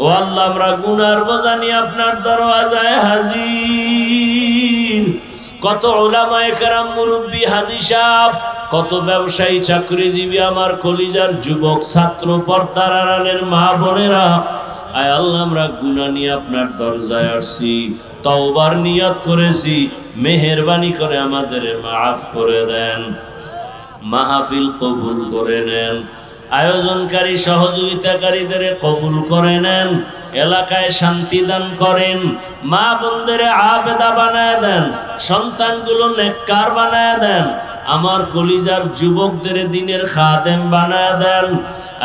ও আল্লাহ, আমরা গুনার বোঝা নিয়ে আপনার দরওয়াজায় হাজির। কত উলামায়ে কেরাম, মুরব্বী, হাজী সাহেব, কত ব্যবসায়ী, চাকরিজীবী, আমার কলিজার যুবক ছাত্র, পর্দার আড়ালের মা বোনেরা, আয় আল্লাহ, আমরা গুনাহ নিয়ে আপনার দরজায় আসছি, তওবার নিয়ত করেছি, মেহেরবানি করে আমাদের মাফ করে দেন, মাহফিল কবুল করে নেন, আয়োজনকারী সহযোগিতাকারীদের কবুল করে নেন, এলাকায় শান্তি দান করেন, মা বোনদের আবেদা বানায় দেন, সন্তানগুলো নেককার বানায় দেন, আমার কলিজার যুবকদের দিনের খাদেম বানায় দেন।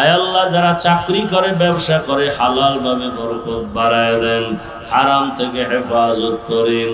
আয় আল্লাহ, যারা চাকরি করে, ব্যবসা করে, হালাল ভাবে বরকত বাড়ায় দেন, হারাম থেকে হেফাজত করেন।